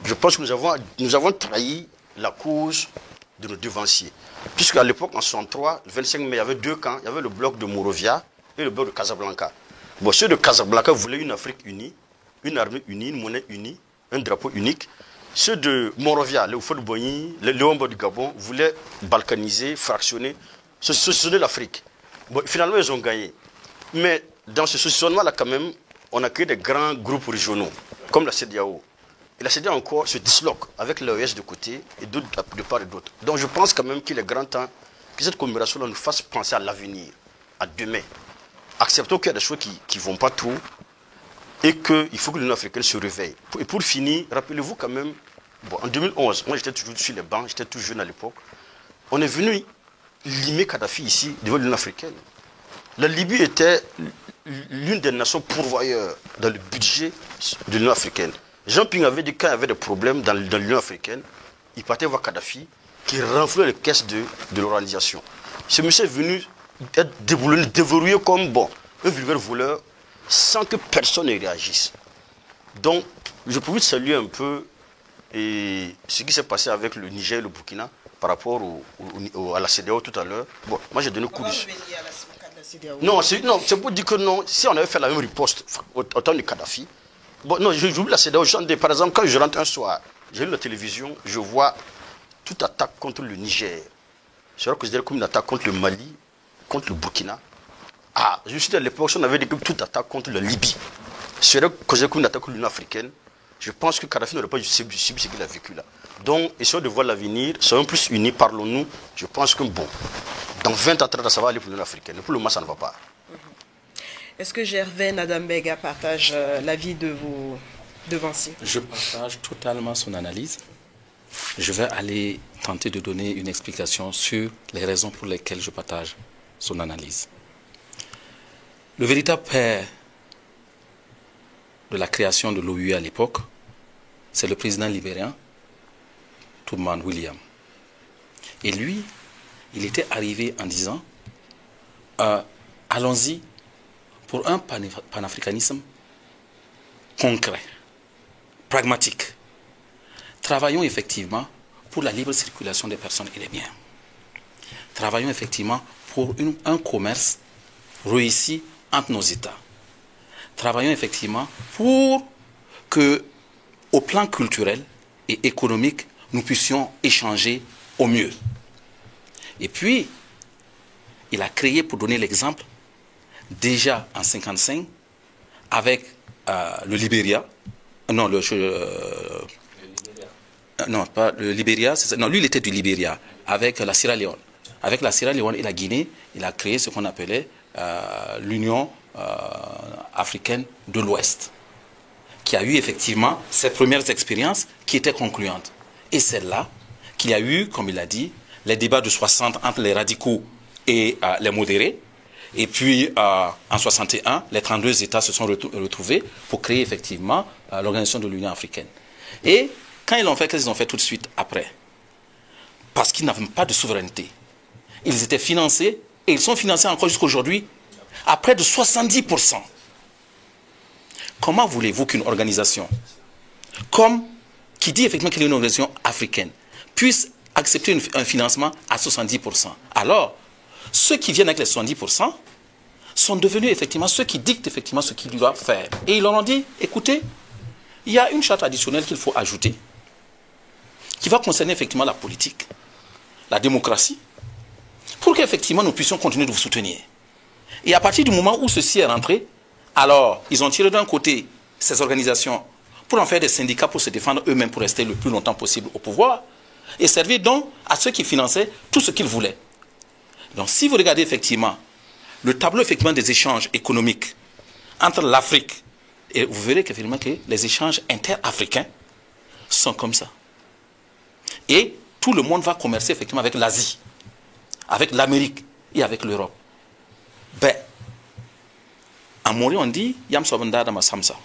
Je pense que nous avons trahi la cause de nos devanciers. Puisqu'à l'époque, en 1963, le 25 mai, il y avait deux camps. Il y avait le bloc de Monrovia et le bloc de Casablanca. Bon, ceux de Casablanca voulaient une Afrique unie, une armée unie, une monnaie unie, un drapeau unique. Ceux de Monrovia, le Houphouët-Boigny, le Léombo du Gabon, voulaient balkaniser, fractionner, saucissonner l'Afrique. Bon, finalement, ils ont gagné. Mais dans ce saucissonnement-là, quand même, on a créé des grands groupes régionaux, comme la CEDEAO. Et la CEDEAO encore se disloque avec l'OES de côté et d'autres de part et d'autre. Donc je pense quand même qu'il est grand temps que cette commémoration-là nous fasse penser à l'avenir, à demain. Acceptons qu'il y a des choses qui ne vont pas trop et qu'il faut que l'Union africaine se réveille. Et pour finir, rappelez-vous quand même, bon, en 2011, moi j'étais toujours sur les bancs, j'étais tout jeune à l'époque, on est venu limer Kadhafi ici devant l'Union africaine. La Libye était l'une des nations pourvoyeurs dans le budget de l'Union africaine. Jean Ping avait dit qu'il y avait des problèmes dans l'Union africaine, il partait voir Kadhafi qui renflouait les caisses de l'organisation. Ce monsieur est venu être déverrouillé comme bon, un vulgaire voleur sans que personne ne réagisse. Donc, je pouvais saluer un peu ce qui s'est passé avec le Niger et le Burkina par rapport à la CEDEAO tout à l'heure. Bon, moi j'ai donné coup de... Non, c'est pour dire que non, si on avait fait la même riposte au temps de Kadhafi, bon, non, j'oublie la CEDEAO. Par exemple, quand je rentre un soir, j'ai lu la télévision, je vois toute attaque contre le Niger. C'est considéré comme une attaque contre le Mali, contre le Burkina. Ah, je suis à l'époque, on avait dit que toute attaque contre la Libye serait considéré comme une attaque contre l'Union africaine. Je pense que Kadhafi n'aurait pas subi ce qu'il a vécu là. Donc, essayons de voir l'avenir, soyons plus unis, parlons-nous. Je pense que bon, dans 20 ans, 30 ans, ça va aller pour l'Union africaine. Pour le moment, ça ne va pas. Est-ce que Gervais Nadambega partage l'avis de vos devanciers? Je partage totalement son analyse. Je vais aller tenter de donner une explication sur les raisons pour lesquelles je partage son analyse. Le véritable père de la création de l'OUA à l'époque, c'est le président libérien, Tubman William. Et lui, il était arrivé en disant allons-y pour un panafricanisme concret, pragmatique. Travaillons effectivement pour la libre circulation des personnes et des biens. Travaillons effectivement pour un commerce réussi entre nos États. Travaillons effectivement pour que, au plan culturel et économique, nous puissions échanger au mieux. Et puis, il a créé, pour donner l'exemple, déjà en 1955, avec le Libéria, lui il était du Libéria, avec la Sierra Leone. Avec la Sierra Leone et la Guinée, il a créé ce qu'on appelait l'Union africaine de l'Ouest, qui a eu effectivement ses premières expériences qui étaient concluantes. Et c'est là qu'il y a eu, comme il a dit, les débats de 60 entre les radicaux et les modérés. Et puis, en 61, les 32 États se sont retrouvés pour créer effectivement l'organisation de l'Union africaine. Et quand ils l'ont fait, qu'est-ce qu'ils ont fait tout de suite après? Parce qu'ils n'avaient pas de souveraineté. Ils étaient financés, et ils sont financés encore jusqu'à aujourd'hui, à près de 70%. Comment voulez-vous qu'une organisation, qui dit effectivement qu'elle est une organisation africaine, puisse accepter un financement à 70%? Alors, ceux qui viennent avec les 70% sont devenus effectivement ceux qui dictent effectivement ce qu'ils doivent faire. Et ils leur ont dit, écoutez, il y a une charte additionnelle qu'il faut ajouter, qui va concerner effectivement la politique, la démocratie, pour qu'effectivement nous puissions continuer de vous soutenir. Et à partir du moment où ceci est rentré, alors ils ont tiré d'un côté ces organisations pour en faire des syndicats pour se défendre eux-mêmes, pour rester le plus longtemps possible au pouvoir, et servir donc à ceux qui finançaient tout ce qu'ils voulaient. Donc si vous regardez effectivement le tableau effectivement des échanges économiques entre l'Afrique, et vous verrez qu'effectivement que les échanges interafricains sont comme ça. Et tout le monde va commercer effectivement avec l'Asie, avec l'Amérique et avec l'Europe. Ben, en Mori on dit Yam Sobandada Masamsa.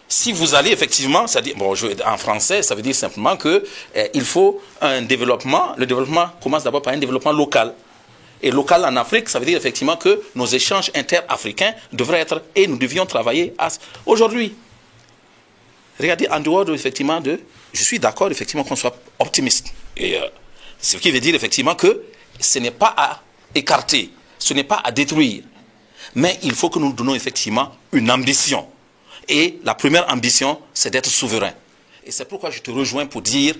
Si vous allez effectivement, c'est-à-dire, bon, en français, ça veut dire simplement que il faut un développement. Le développement commence d'abord par un développement local. Et local en Afrique, ça veut dire effectivement que nos échanges interafricains devraient être, et nous devions travailler aujourd'hui. Regardez, en dehors effectivement je suis d'accord effectivement qu'on soit optimiste. Et ce qui veut dire effectivement que ce n'est pas à écarter, ce n'est pas à détruire. Mais il faut que nous donnons effectivement une ambition. Et la première ambition, c'est d'être souverain. Et c'est pourquoi je te rejoins pour dire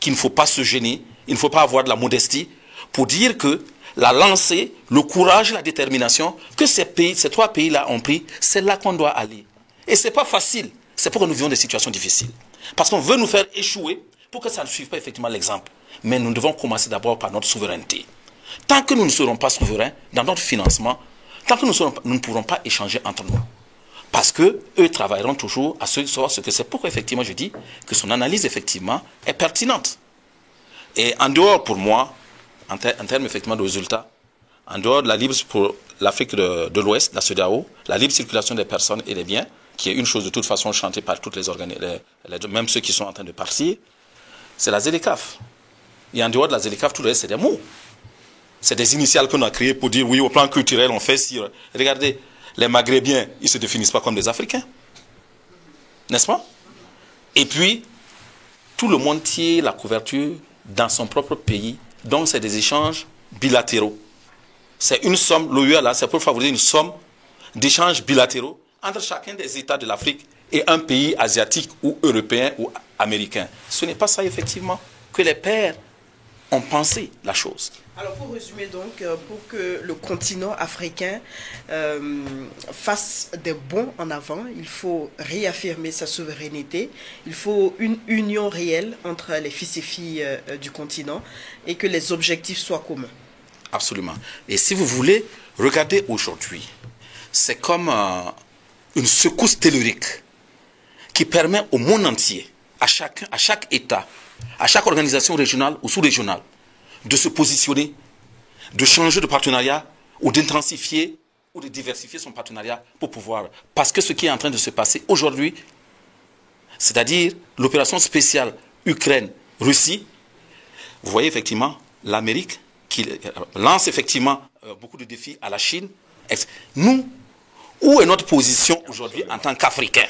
qu'il ne faut pas se gêner, il ne faut pas avoir de la modestie, pour dire que la lancée, le courage, la détermination que ces 3 pays-là ont pris, c'est là qu'on doit aller. Et ce n'est pas facile. C'est pourquoi nous vivons des situations difficiles. Parce qu'on veut nous faire échouer pour que ça ne suive pas effectivement l'exemple. Mais nous devons commencer d'abord par notre souveraineté. Tant que nous ne serons pas souverains dans notre financement, tant que nous ne pourrons pas échanger entre nous. Parce qu'eux travailleront toujours à savoir ce que c'est. Pourquoi effectivement je dis que son analyse effectivement est pertinente. Et en dehors pour moi, en termes effectivement de résultats, en dehors de la libre pour l'Afrique de l'Ouest, la CEDEAO, la libre circulation des personnes et des biens, qui est une chose de toute façon chantée par toutes les organisations, même ceux qui sont en train de partir, c'est la ZLECAf. Et en dehors de la ZLECAf, tout le reste, c'est des mots. C'est des initiales qu'on a créées pour dire, oui, au plan culturel, on fait si. Regardez, les Maghrébiens, ils ne se définissent pas comme des Africains. N'est-ce pas? Et puis, tout le monde tire la couverture dans son propre pays. Donc, c'est des échanges bilatéraux. C'est une somme, l'OUA là, c'est pour favoriser une somme d'échanges bilatéraux entre chacun des États de l'Afrique et un pays asiatique ou européen ou américain. Ce n'est pas ça, effectivement, que les pères ont pensé la chose. Alors pour résumer donc, pour que le continent africain fasse des bons en avant, il faut réaffirmer sa souveraineté, il faut une union réelle entre les fils et filles du continent et que les objectifs soient communs. Absolument. Et si vous voulez, regardez aujourd'hui, c'est comme une secousse tellurique qui permet au monde entier, à chaque État, à chaque organisation régionale ou sous-régionale, de se positionner, de changer de partenariat ou d'intensifier ou de diversifier son partenariat pour pouvoir. Parce que ce qui est en train de se passer aujourd'hui, c'est-à-dire l'opération spéciale Ukraine-Russie, vous voyez effectivement l'Amérique qui lance effectivement beaucoup de défis à la Chine. Nous, où est notre position aujourd'hui en tant qu'Africains?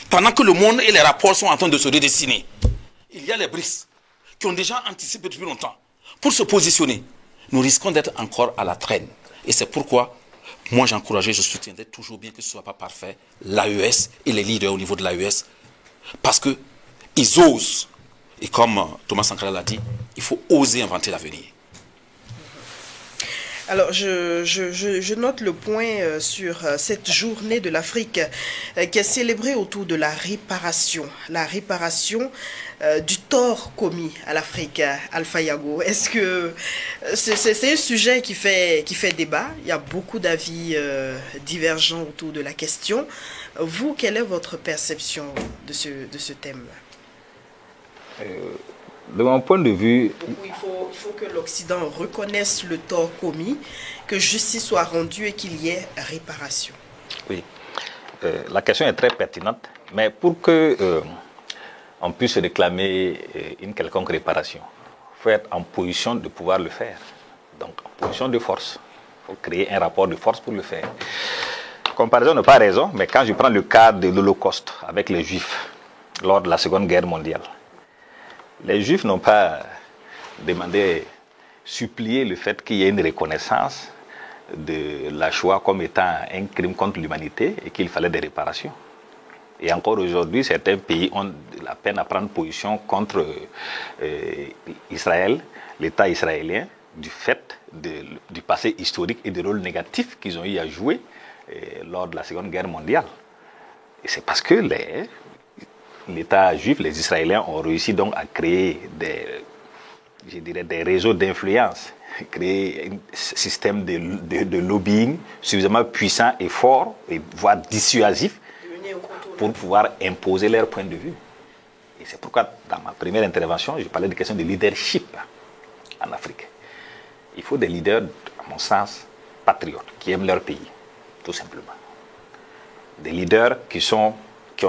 Pendant que le monde et les rapports sont en train de se redessiner, il y a les BRICS qui ont déjà anticipé depuis longtemps. Pour se positionner, nous risquons d'être encore à la traîne. Et c'est pourquoi, moi j'encourageais, je soutiendrai toujours, bien que ce ne soit pas parfait, l'AES et les leaders au niveau de l'AES, parce qu'ils osent. Et comme Thomas Sankara l'a dit, il faut oser inventer l'avenir. Alors, je note le point sur cette journée de l'Afrique qui est célébrée autour de la réparation du tort commis à l'Afrique, Alpha Yago. Est-ce que c'est un sujet qui fait débat? Il y a beaucoup d'avis divergents autour de la question. Vous, quelle est votre perception de ce thème? De mon point de vue... Il faut que l'Occident reconnaisse le tort commis, que justice soit rendue et qu'il y ait réparation. Oui, la question est très pertinente, mais pour que on puisse réclamer une quelconque réparation, il faut être en position de pouvoir le faire. Donc, en position de force. Il faut créer un rapport de force pour le faire. Comparaison n'a pas raison, mais quand je prends le cas de l'Holocauste avec les Juifs lors de la Seconde Guerre mondiale, les Juifs n'ont pas demandé, supplié le fait qu'il y ait une reconnaissance de la Shoah comme étant un crime contre l'humanité et qu'il fallait des réparations. Et encore aujourd'hui, certains pays ont de la peine à prendre position contre Israël, l'État israélien, du fait du passé historique et du rôle négatif qu'ils ont eu à jouer lors de la Seconde Guerre mondiale. Et c'est parce que l'État juif, les Israéliens ont réussi donc à créer des réseaux d'influence, créer un système de lobbying suffisamment puissant et fort, et voire dissuasif, pour pouvoir imposer leur point de vue. Et c'est pourquoi, dans ma première intervention, je parlais de question de leadership en Afrique. Il faut des leaders, à mon sens, patriotes, qui aiment leur pays, tout simplement. Des leaders qui ont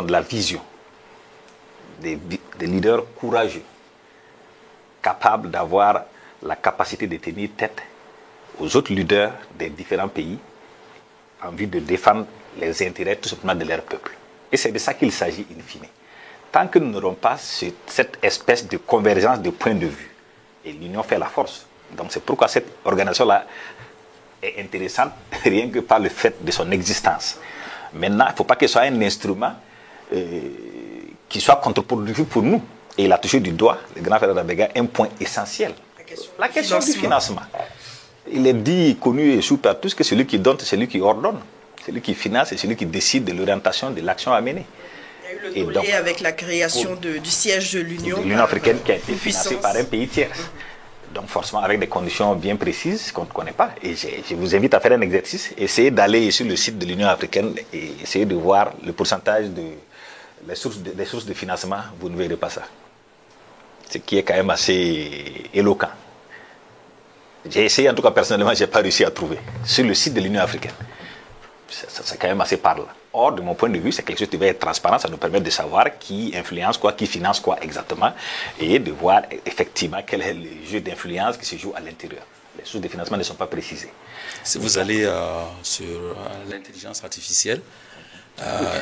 de la vision. Des leaders courageux, capables d'avoir la capacité de tenir tête aux autres leaders des différents pays en vue de défendre les intérêts tout simplement de leur peuple. Et c'est de ça qu'il s'agit in fine. Tant que nous n'aurons pas cette espèce de convergence de points de vue, et l'union fait la force. Donc c'est pourquoi cette organisation-là est intéressante rien que par le fait de son existence. Maintenant, il ne faut pas qu'elle soit un instrument qui soit contre-productif pour nous. Et il a touché du doigt, le grand frère Rabega, un point essentiel. La question du financement. Il est dit, connu et sous par tous que celui qui donne, c'est celui qui ordonne. Celui qui finance, c'est celui qui décide de l'orientation de l'action à mener. Il y a eu le tollé avec la création du siège de l'Union africaine qui a été financée par un pays tiers. Donc forcément avec des conditions bien précises qu'on ne connaît pas. Et je vous invite à faire un exercice, essayer d'aller sur le site de l'Union africaine et essayer de voir le pourcentage des sources de financement, vous ne verrez pas ça. Ce qui est quand même assez éloquent. J'ai essayé, en tout cas personnellement, je n'ai pas réussi à trouver. Sur le site de l'Union africaine. C'est quand même assez parlant. Or, de mon point de vue, c'est quelque chose qui devait être transparent. Ça nous permet de savoir qui influence quoi, qui finance quoi exactement. Et de voir effectivement quel est le jeu d'influence qui se joue à l'intérieur. Les sources de financement ne sont pas précisées. Si vous allez sur l'intelligence artificielle,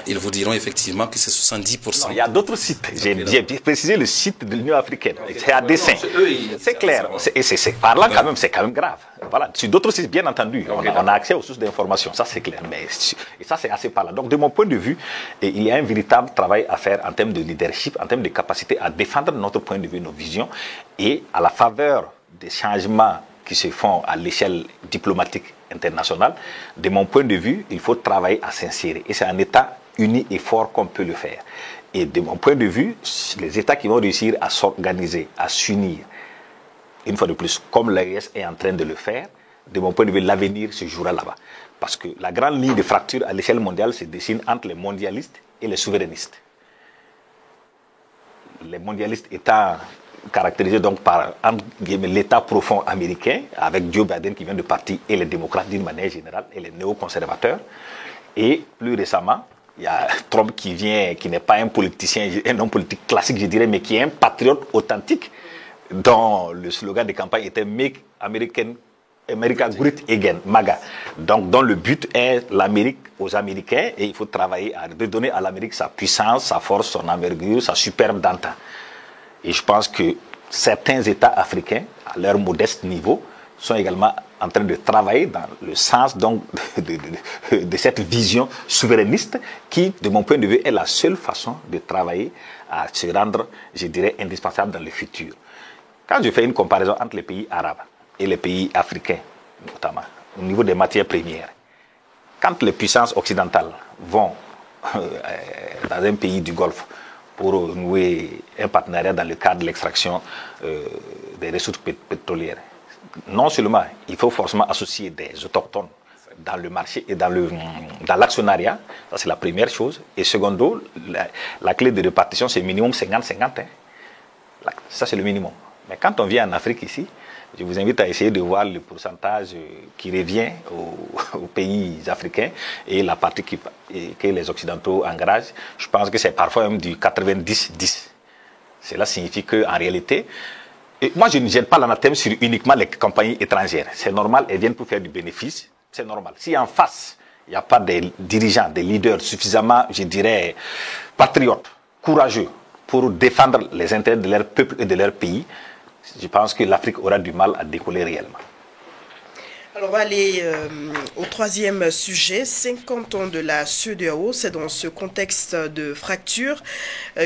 ils vous diront effectivement que c'est 70%. Non, il y a d'autres sites. J'ai précisé le site de l'Union africaine. C'est à dessein. C'est clair. Et c'est parlant quand même, c'est quand même grave. Voilà. Sur d'autres sites, bien entendu, on a accès aux sources d'information. Ça, c'est clair. Et ça, c'est assez parlant. Donc, de mon point de vue, il y a un véritable travail à faire en termes de leadership, en termes de capacité à défendre notre point de vue, nos visions. Et à la faveur des changements qui se font à l'échelle diplomatique internationale, de mon point de vue, il faut travailler à s'insérer. Et c'est un État uni et fort qu'on peut le faire. Et de mon point de vue, les États qui vont réussir à s'organiser, à s'unir, une fois de plus, comme l'AES est en train de le faire, de mon point de vue, l'avenir se jouera là-bas. Parce que la grande ligne de fracture à l'échelle mondiale se dessine entre les mondialistes et les souverainistes. Les mondialistes étant caractérisé donc par l'État profond américain, avec Joe Biden qui vient de partir, et les démocrates d'une manière générale, et les néoconservateurs. Et plus récemment, il y a Trump qui vient, qui n'est pas un politicien, un homme politique classique, je dirais, mais qui est un patriote authentique, dont le slogan de campagne était Make America Great Again, MAGA. Donc, dont le but est l'Amérique aux Américains, et il faut travailler à redonner à l'Amérique sa puissance, sa force, son envergure, sa superbe d'antan. Et je pense que certains États africains, à leur modeste niveau, sont également en train de travailler dans le sens donc de cette vision souverainiste qui, de mon point de vue, est la seule façon de travailler à se rendre, je dirais, indispensable dans le futur. Quand je fais une comparaison entre les pays arabes et les pays africains, notamment au niveau des matières premières, quand les puissances occidentales vont dans un pays du Golfe pour nouer un partenariat dans le cadre de l'extraction des ressources pétrolières, non seulement il faut forcément associer des autochtones dans le marché et dans l'actionnariat, ça c'est la première chose, et secondo, la clé de répartition c'est minimum 50-50, hein. Ça c'est le minimum. Mais quand on vient en Afrique ici, je vous invite à essayer de voir le pourcentage qui revient aux pays africains et la partie que les Occidentaux engagent. Je pense que c'est parfois même du 90-10. Cela signifie qu'en réalité, moi je ne gêne pas l'anathème sur uniquement les compagnies étrangères. C'est normal, elles viennent pour faire du bénéfice, c'est normal. Si en face, il n'y a pas des dirigeants, des leaders suffisamment, je dirais, patriotes, courageux, pour défendre les intérêts de leur peuple et de leur pays, je pense que l'Afrique aura du mal à décoller réellement. Alors, on va aller au troisième sujet, 50 ans de la CEDEAO. C'est dans ce contexte de fracture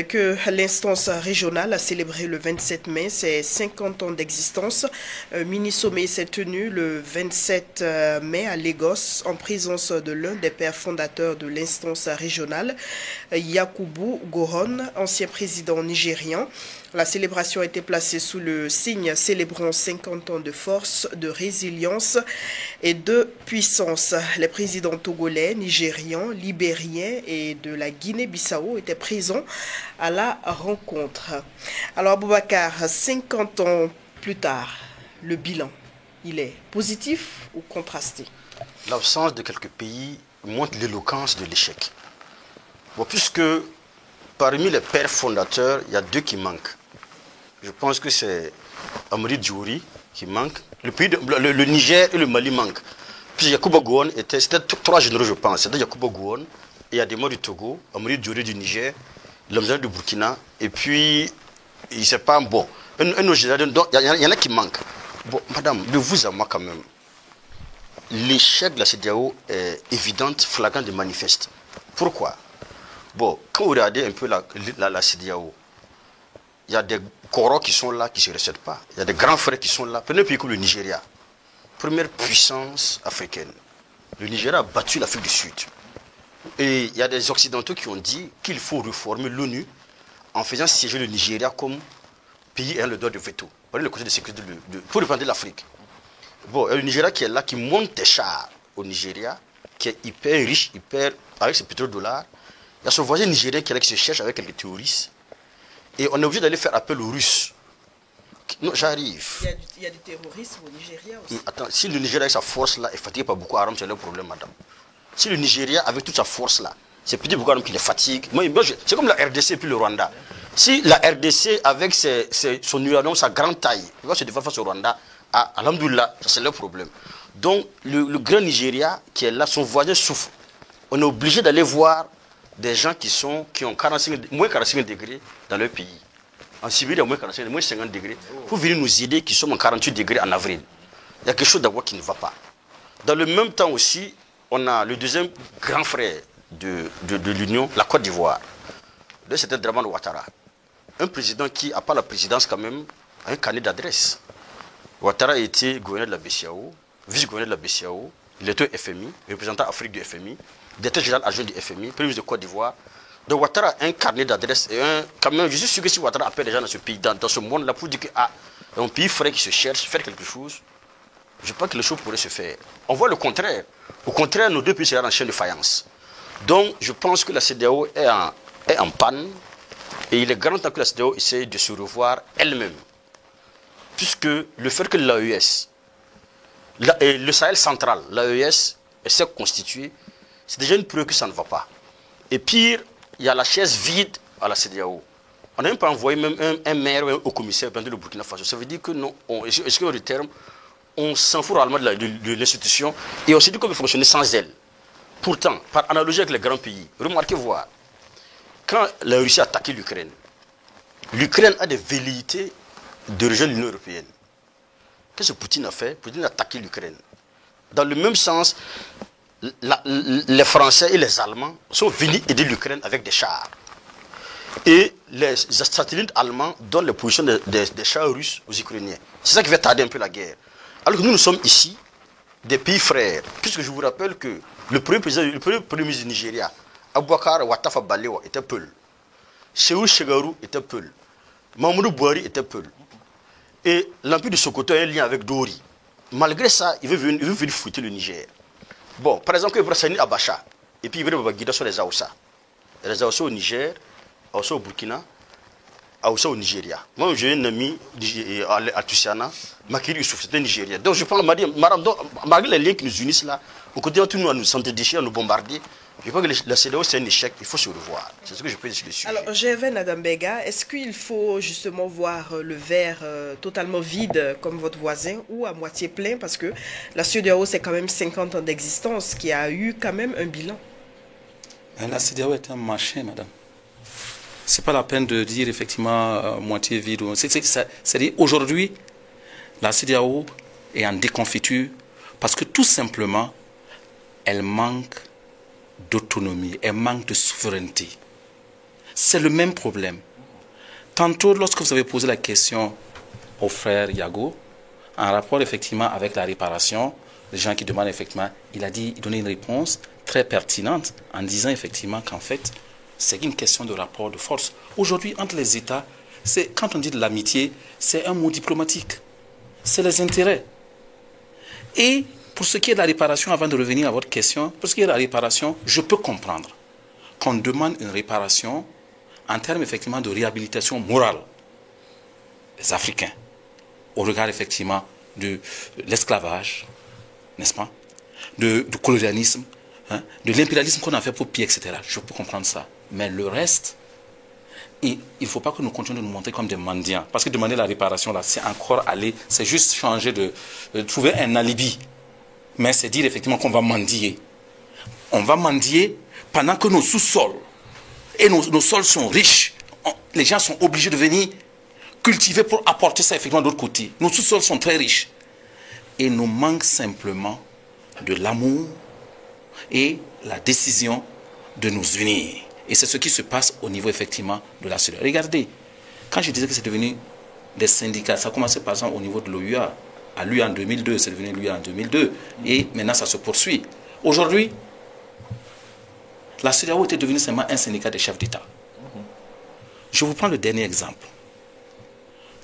que l'instance régionale a célébré le 27 mai ses 50 ans d'existence. Mini-sommet s'est tenu le 27 mai à Lagos en présence de l'un des pères fondateurs de l'instance régionale, Yakubu Gowon, ancien président nigérian. La célébration a été placée sous le signe célébrant 50 ans de force, de résilience et de puissance. Les présidents togolais, nigérians, libériens et de la Guinée-Bissau étaient présents à la rencontre. Alors Boubacar, 50 ans plus tard, le bilan, il est positif ou contrasté? L'absence de quelques pays montre l'éloquence de l'échec. Bon, puisque parmi les pères fondateurs, il y a deux qui manquent. Je pense que c'est Amri Djouri qui manque. Le Niger et le Mali manquent. Puis Yakubu Gowon c'était trois généraux, je pense. C'était Yakubu Gowon, et Ademo du Togo, Amri Djouri du Niger, Lamzan du Burkina, et puis, il ne sait pas, bon, il y en a qui manquent. Bon, madame, de vous à moi quand même, l'échec de la CEDEAO est évident, flagrant et manifeste. Pourquoi? Bon, quand vous regardez un peu la CEDEAO, il y a des coraux qui sont là, qui ne se recèdent pas. Il y a des grands frères qui sont là. Prenez un pays comme le Nigeria, première puissance africaine. Le Nigeria a battu l'Afrique du Sud. Et il y a des Occidentaux qui ont dit qu'il faut réformer l'ONU en faisant siéger le Nigeria comme pays ayant le droit de veto. Prenez le Conseil de sécurité pour reprendre l'Afrique. Bon, le Nigeria qui est là, qui monte des chars au Nigeria, qui est hyper riche, avec ses pétrodollars. Il y a son voisin nigérien qui est là, qui se cherche avec quelques terroristes. Et on est obligé d'aller faire appel aux Russes. Non, j'arrive. Il y a du terrorisme au Nigeria aussi. Attends, si le Nigeria avec sa force-là est fatigué par Boko Haram, c'est le problème, madame. Si le Nigeria, avec toute sa force-là, c'est petit Boko Haram qui les fatigue. C'est comme la RDC et puis le Rwanda. Si la RDC, avec son uranium, sa grande taille, il va se défendre face au Rwanda, alhamdoulilah, ça c'est le problème. Donc, le grand Nigeria qui est là, son voisin souffre. On est obligé d'aller voir des gens qui ont moins 45 degrés dans leur pays. En Sibérie, il y a moins 45, moins 50 degrés. Pour venir nous aider, qui sommes en 48 degrés en avril. Il y a quelque chose d'abord qui ne va pas. Dans le même temps aussi, on a le deuxième grand frère de l'Union, la Côte d'Ivoire. C'était Dramane Ouattara. Un président qui, à part la présidence quand même, a un carnet d'adresse. Ouattara a été gouverneur de la BCEAO, vice-gouverneur de la BCEAO, il était au FMI, représentant Afrique du FMI, directeur général adjoint du FMI, premier ministre de Côte d'Ivoire. Donc Ouattara a un carnet d'adresse et quand même, je suis sûr que si Ouattara appelle les gens dans ce pays, dans ce monde-là, pour dire qu'il y a un pays frère qui se cherche, faire quelque chose, je pense que les choses pourraient se faire. On voit le contraire. Au contraire, nos deux pays seraient en chaîne de faïence. Donc, je pense que la CEDEAO est en panne et il est grand temps que la CEDEAO essaie de se revoir elle-même. Puisque le fait que l'AES, le Sahel central, l'AES, s'est constitué, c'est déjà une preuve que ça ne va pas. Et pire, il y a la chaise vide à la CEDEAO. On n'a même pas envoyé même un maire ou un haut-commissaire dans le Burkina Faso. Ça veut dire que non, est-ce qu'au terme, on s'en fout réellement de l'institution et on s'est dit qu'on peut fonctionner sans elle. Pourtant, par analogie avec les grands pays, remarquez voir, quand la Russie a attaqué l'Ukraine, l'Ukraine a des velléités de rejoindre l'Union européenne. Qu'est-ce que Poutine a fait? Poutine a attaqué l'Ukraine. Dans le même sens, les Français et les Allemands sont venus aider l'Ukraine avec des chars. Et les satellites allemands donnent les positions des chars russes aux Ukrainiens. C'est ça qui fait tarder un peu la guerre. Alors que nous sommes ici, des pays frères, puisque je vous rappelle que le premier ministre du Nigeria, Aboubakar Watafa Balewa, était Peul. Sekou Chegarou était Peul. Mamadou Bouhari était Peul. Et l'empire de Sokoto a un lien avec Dori. Malgré ça, il veut venir fouetter le Niger. Bon, par exemple, Ibrahim Sani Abacha, et puis Ibrahim Babangida sont les Aoussa. Les Aoussa au Niger, Aoussa au Burkina, Aoussa au Nigeria. Moi, j'ai un ami à Tussiana, Makiri Youssouf, c'était un Nigérien. Donc je parle, malgré les liens qui nous unissent là, on continue à nous s'entredéchirer, à nous bombarder. Je crois que la CEDEAO, c'est un échec, il faut se revoir. C'est ce que je peux dire sur le sujet. Alors, Gervais Adambega, est-ce qu'il faut justement voir le verre totalement vide comme votre voisin ou à moitié plein? Parce que la CEDEAO, c'est quand même 50 ans d'existence qui a eu quand même un bilan. La CEDEAO est un marché, madame. Ce n'est pas la peine de dire effectivement moitié vide. C'est-à-dire aujourd'hui, la CEDEAO est en déconfiture parce que tout simplement, elle manque d'autonomie, elle manque de souveraineté. C'est le même problème. Tantôt, lorsque vous avez posé la question au frère Yago, en rapport effectivement avec la réparation, les gens qui demandent effectivement, il donnait une réponse très pertinente en disant effectivement qu'en fait, c'est une question de rapport de force. Aujourd'hui, entre les États, quand on dit de l'amitié, c'est un mot diplomatique. C'est les intérêts. Et pour ce qui est de la réparation, avant de revenir à votre question, pour ce qui est de la réparation, je peux comprendre qu'on demande une réparation en termes effectivement de réhabilitation morale des Africains, au regard effectivement de l'esclavage, n'est-ce pas, du colonialisme, de l'impérialisme qu'on a fait pour pied, etc. Je peux comprendre ça. Mais le reste, il ne faut pas que nous continuions de nous montrer comme des mendiants. Parce que demander la réparation, là, c'est encore aller, c'est juste changer de trouver un alibi. Mais c'est dire effectivement qu'on va mendier. On va mendier pendant que nos sous-sols et nos sols sont riches. Les gens sont obligés de venir cultiver pour apporter ça effectivement de l'autre côté. Nos sous-sols sont très riches. Et nous manque simplement de l'amour et la décision de nous unir. Et c'est ce qui se passe au niveau effectivement de la CEDEAO. Regardez, quand je disais que c'est devenu des syndicats, ça a commencé par exemple au niveau de l'OUA. À l'UA en 2002, c'est devenu l'UA en 2002. Et maintenant, ça se poursuit. Aujourd'hui, la CEDEAO était devenue seulement un syndicat des chefs d'État. Je vous prends le dernier exemple.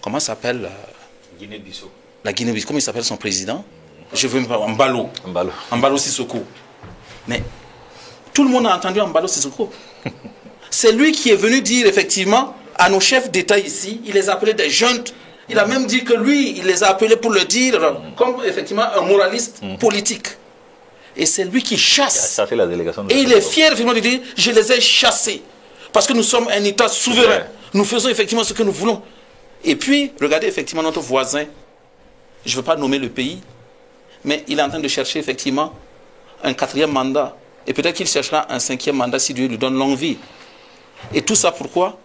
Comment s'appelle Guinée-Bissau. La Guinée-Bissau. Comment il s'appelle son président? Je veux me parler. Mbalo Sissoko. Mais tout le monde a entendu Mbalo Sissoko. C'est lui qui est venu dire effectivement à nos chefs d'État ici, il les a appelés des jeunes. Il a même dit que lui, il les a appelés pour le dire comme effectivement un moraliste politique. Et c'est lui qui chasse. Il a chassé la délégation de et il est fier effectivement de dire, je les ai chassés. Parce que nous sommes un État souverain. Nous faisons effectivement ce que nous voulons. Et puis, regardez effectivement notre voisin. Je ne veux pas nommer le pays. Mais il est en train de chercher effectivement un 4e mandat. Et peut-être qu'il cherchera un 5e mandat si Dieu lui donne longue vie. Et tout ça pourquoi?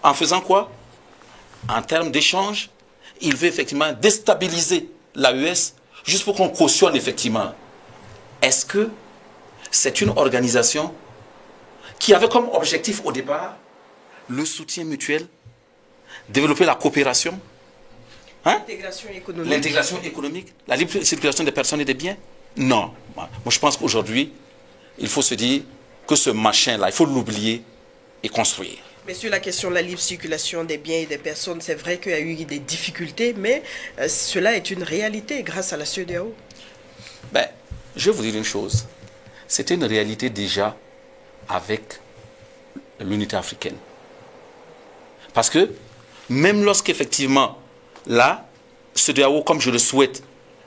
En faisant quoi? En termes d'échange, il veut effectivement déstabiliser l'AES juste pour qu'on cautionne effectivement. Est-ce que c'est une organisation qui avait comme objectif au départ le soutien mutuel, développer la coopération, l'intégration économique, la libre circulation des personnes et des biens? Non. Moi, je pense qu'aujourd'hui, il faut se dire que ce machin-là, il faut l'oublier et construire. Mais sur la question de la libre circulation des biens et des personnes, c'est vrai qu'il y a eu des difficultés, mais cela est une réalité grâce à la CEDEAO. Ben, je vais vous dire une chose. C'était une réalité déjà avec l'unité africaine. Parce que même lorsqu'effectivement la CEDEAO, comme je le souhaite,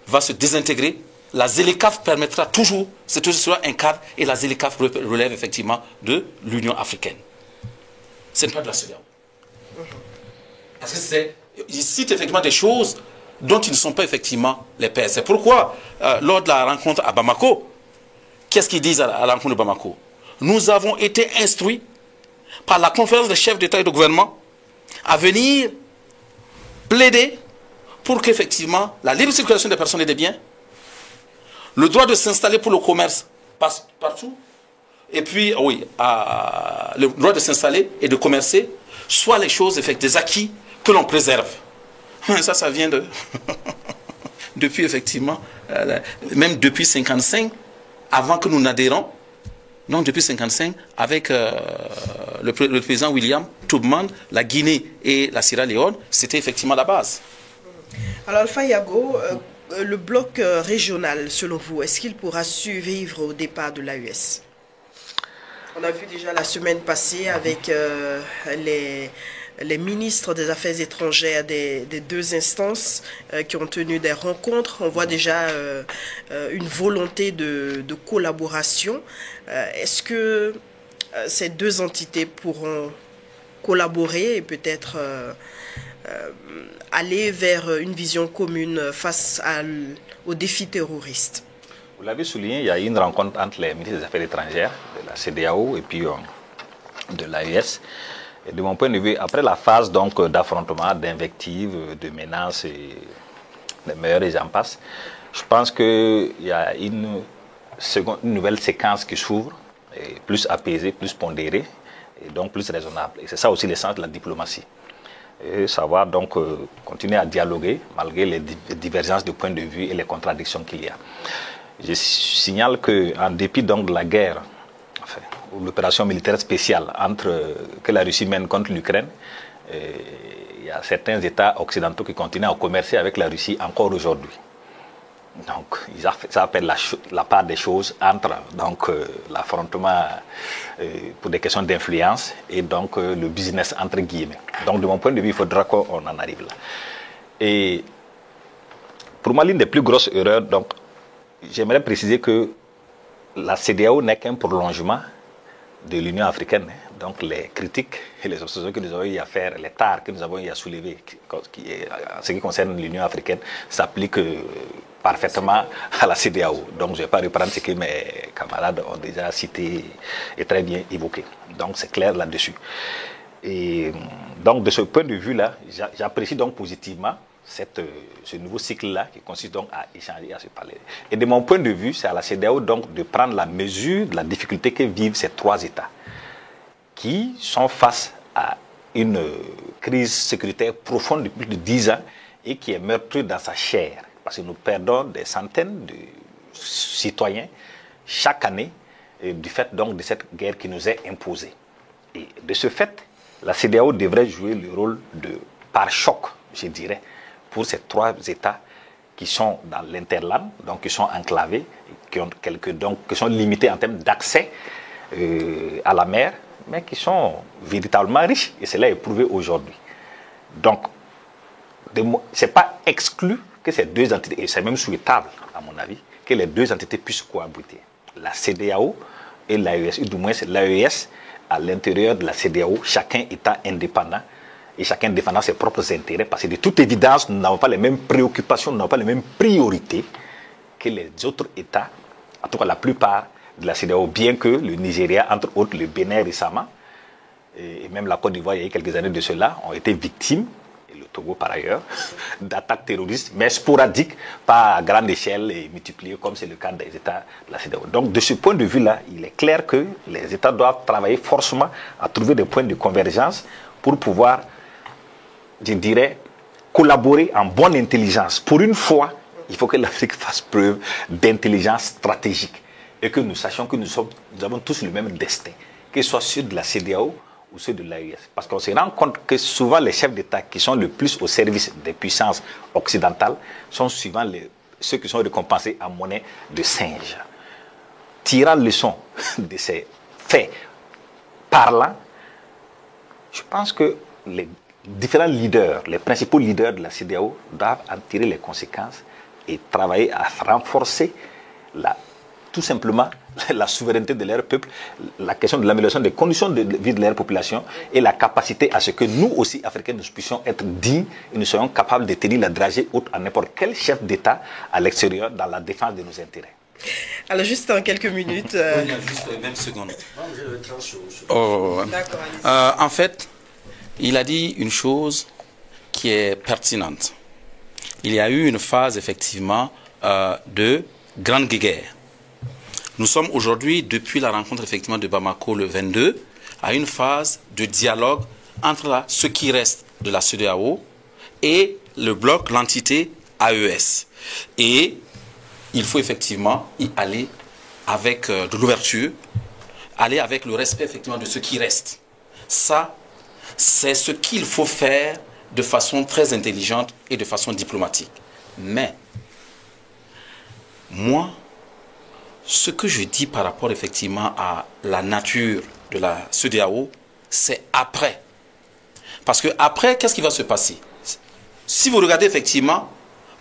va se désintégrer, la ZLECAf permettra toujours, c'est toujours un cadre, et la ZLECAf relève effectivement de l'Union africaine. Ce n'est pas de la CEDEAO. Parce que ils citent effectivement des choses dont ils ne sont pas effectivement les pairs. C'est pourquoi, lors de la rencontre à Bamako, qu'est-ce qu'ils disent à la rencontre de Bamako? Nous avons été instruits par la conférence des chefs d'État et de gouvernement à venir plaider pour qu'effectivement la libre circulation des personnes et des biens, le droit de s'installer pour le commerce partout, et puis, oui, le droit de s'installer et de commercer, soit les choses, des acquis que l'on préserve. Ça vient de... depuis, effectivement, même depuis 1955, avant que nous n'adhérons, donc depuis 1955, avec le président William Tubman, la Guinée et la Sierra Leone, c'était effectivement la base. Alors, Alpha Yago, le bloc régional, selon vous, est-ce qu'il pourra survivre au départ de l'AES? On a vu déjà la semaine passée avec les ministres des Affaires étrangères des deux instances qui ont tenu des rencontres. On voit déjà une volonté de collaboration. Est-ce que ces deux entités pourront collaborer et peut-être aller vers une vision commune face aux défis terroristes? Vous l'avez souligné, il y a eu une rencontre entre les ministres des Affaires étrangères, de la CEDEAO et puis de l'AES. Et de mon point de vue, après la phase d'affrontement, d'invective, de menaces et les meilleurs et j'en passe, je pense qu'il y a une nouvelle séquence qui s'ouvre, plus apaisée, plus pondérée, et donc plus raisonnable. Et c'est ça aussi l'essence de la diplomatie. Et savoir donc continuer à dialoguer malgré les divergences de points de vue et les contradictions qu'il y a. Je signale qu'en dépit donc de la guerre, ou l'opération militaire spéciale que la Russie mène contre l'Ukraine, il y a certains États occidentaux qui continuent à commercer avec la Russie encore aujourd'hui. Donc, ça appelle la part des choses entre l'affrontement pour des questions d'influence et donc le business entre guillemets. Donc, de mon point de vue, il faudra qu'on en arrive là. Et pour moi, l'une des plus grosses erreurs, donc, j'aimerais préciser que la CEDEAO n'est qu'un prolongement de l'Union africaine. Donc les critiques et les observations que nous avons eu à faire, les tares que nous avons eu à soulever, en ce qui concerne l'Union africaine, s'appliquent parfaitement à la CEDEAO. Donc je ne vais pas reprendre ce que mes camarades ont déjà cité et très bien évoqué. Donc c'est clair là-dessus. Et donc de ce point de vue-là, j'apprécie donc positivement ce nouveau cycle-là qui consiste donc à échanger, à se parler. Et de mon point de vue, c'est à la CEDEAO donc de prendre la mesure de la difficulté que vivent ces trois États. qui sont face à une crise sécuritaire profonde depuis plus de 10 ans et qui est meurtrie dans sa chair. Parce que nous perdons des centaines de citoyens chaque année du fait donc de cette guerre qui nous est imposée. Et de ce fait, la CEDEAO devrait jouer le rôle de pare-choc, je dirais, pour ces 3 États qui sont dans l'interland, donc qui sont enclavés, qui sont limités en termes d'accès à la mer, mais qui sont véritablement riches, et cela est prouvé aujourd'hui. Donc, ce n'est pas exclu que ces 2 entités, et c'est même souhaitable, à mon avis, que les 2 entités puissent cohabiter. La CEDEAO et l'AES, ou du moins l'AES, à l'intérieur de la CEDEAO, chacun étant indépendant et chacun défendant ses propres intérêts, parce que de toute évidence, nous n'avons pas les mêmes préoccupations, nous n'avons pas les mêmes priorités que les autres États, en tout cas la plupart de la CEDEAO, bien que le Nigeria, entre autres le Bénin récemment, et même la Côte d'Ivoire, il y a eu quelques années de cela, ont été victimes, et le Togo par ailleurs, d'attaques terroristes, mais sporadiques, pas à grande échelle et multipliées comme c'est le cas des États de la CEDEAO. Donc de ce point de vue-là, il est clair que les États doivent travailler forcément à trouver des points de convergence pour pouvoir, je dirais, collaborer en bonne intelligence. Pour une fois, il faut que l'Afrique fasse preuve d'intelligence stratégique et que nous sachions que nous avons tous le même destin, que ce soit ceux de la CEDEAO ou ceux de l'AES. Parce qu'on se rend compte que souvent les chefs d'État qui sont le plus au service des puissances occidentales sont souvent ceux qui sont récompensés à monnaie de singe. Tirant leçon de ces faits parlants, je pense que les différents leaders, les principaux leaders de la CEDEAO doivent en tirer les conséquences et travailler à renforcer tout simplement la souveraineté de leur peuple, la question de l'amélioration des conditions de vie de leur population et la capacité à ce que nous aussi, Africains, nous puissions être dignes et nous soyons capables de tenir la dragée haute à n'importe quel chef d'État à l'extérieur dans la défense de nos intérêts. Alors juste en quelques minutes... Juste même seconde. En fait, il a dit une chose qui est pertinente. Il y a eu une phase effectivement de grande guerre. Nous sommes aujourd'hui, depuis la rencontre effectivement de Bamako le 22, à une phase de dialogue entre ce qui reste de la CEDEAO et le bloc, l'entité AES. Et il faut effectivement y aller avec de l'ouverture, aller avec le respect effectivement de ce qui reste. Ça, c'est ce qu'il faut faire de façon très intelligente et de façon diplomatique. Mais, moi, ce que je dis par rapport effectivement à la nature de la CEDEAO, c'est après. Parce que après, qu'est-ce qui va se passer? Si vous regardez effectivement,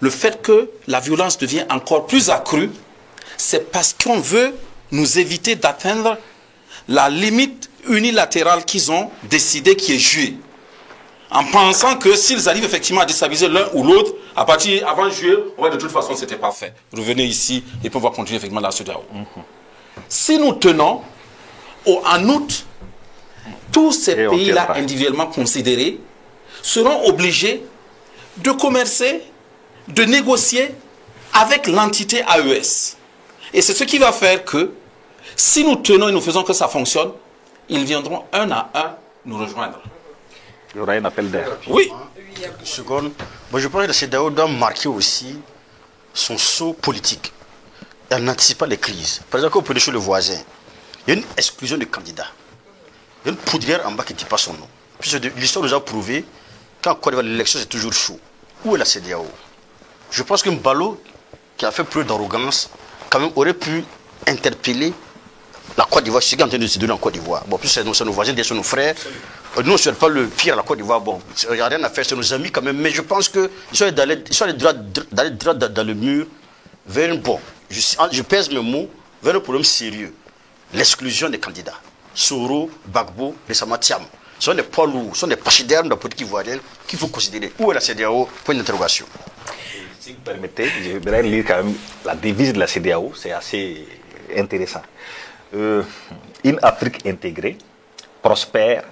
le fait que la violence devient encore plus accrue, c'est parce qu'on veut nous éviter d'atteindre la limite unilatérale qu'ils ont décidé qui est juillet. En pensant que s'ils arrivent effectivement à déstabiliser l'un ou l'autre, avant juillet, de toute façon, c'était pas fait. Revenez ici et puis on va continuer effectivement la CEDEAO. Si nous tenons, en août, tous ces pays-là individuellement considérés seront obligés de commercer, de négocier avec l'entité AES. Et c'est ce qui va faire que, si nous tenons et nous faisons que ça fonctionne, ils viendront un à un nous rejoindre. Il y aura un appel d'air. Oui. Une seconde. Bon, je pense que la CEDEAO doit marquer aussi son saut politique. Elle n'anticipe pas les crises. Par exemple, quand vous prenez chez le voisin, il y a une exclusion de candidats. Il y a une poudrière en bas qui ne dit pas son nom. L'histoire nous a prouvé qu'en Côte d'Ivoire, l'élection, c'est toujours chaud. Où est la CEDEAO? Je pense qu'un ballot qui a fait preuve d'arrogance, quand même, aurait pu interpeller la Côte d'Ivoire. C'est ce qui est en train de se donner en Côte d'Ivoire. Bon, plus c'est nos voisins, c'est nos frères. Nous, on ne souhaite pas le pire à la Côte d'Ivoire. Bon, il n'y a rien à faire, c'est nos amis quand même. Mais je pense qu'ils sont d'aller droit dans le mur vers je pèse mes mots, vers un problème sérieux. L'exclusion des candidats. Soro, Gbagbo, récemment Thiam. Ce sont des poids lourds, ce sont des pachydermes de la politique ivoirienne qu'il faut considérer. Où est la CEDEAO? Point d'interrogation. Si vous permettez, je voudrais lire quand même la devise de la CEDEAO, c'est assez intéressant. Une Afrique intégrée, prospère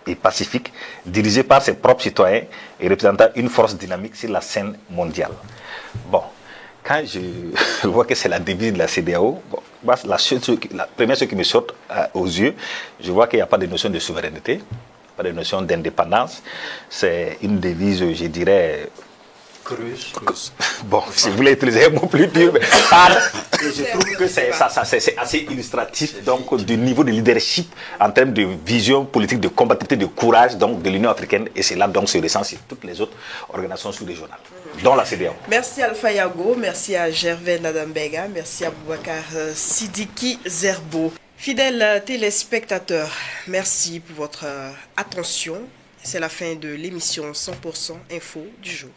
et pacifique, dirigée par ses propres citoyens et représentant une force dynamique sur la scène mondiale. Bon, quand je vois que c'est la devise de la CEDEAO, bon, la première chose qui me saute aux yeux, je vois qu'il n'y a pas de notion de souveraineté, pas de notion d'indépendance. C'est une devise, je dirais, creuse. Bon, si vous voulez utiliser un mot plus dur, mais je trouve que c'est assez illustratif donc, du niveau de leadership en termes de vision politique, de combativité, de courage donc, de l'Union africaine. Et c'est là donc se ressent sur toutes les autres organisations sous-régionales, dont la CEDEAO. Merci Alpha Yago, merci à Gervais Nadambega, merci à Boubacar Sidiki Zerbo. Fidèles téléspectateurs, merci pour votre attention. C'est la fin de l'émission 100% Info du jour.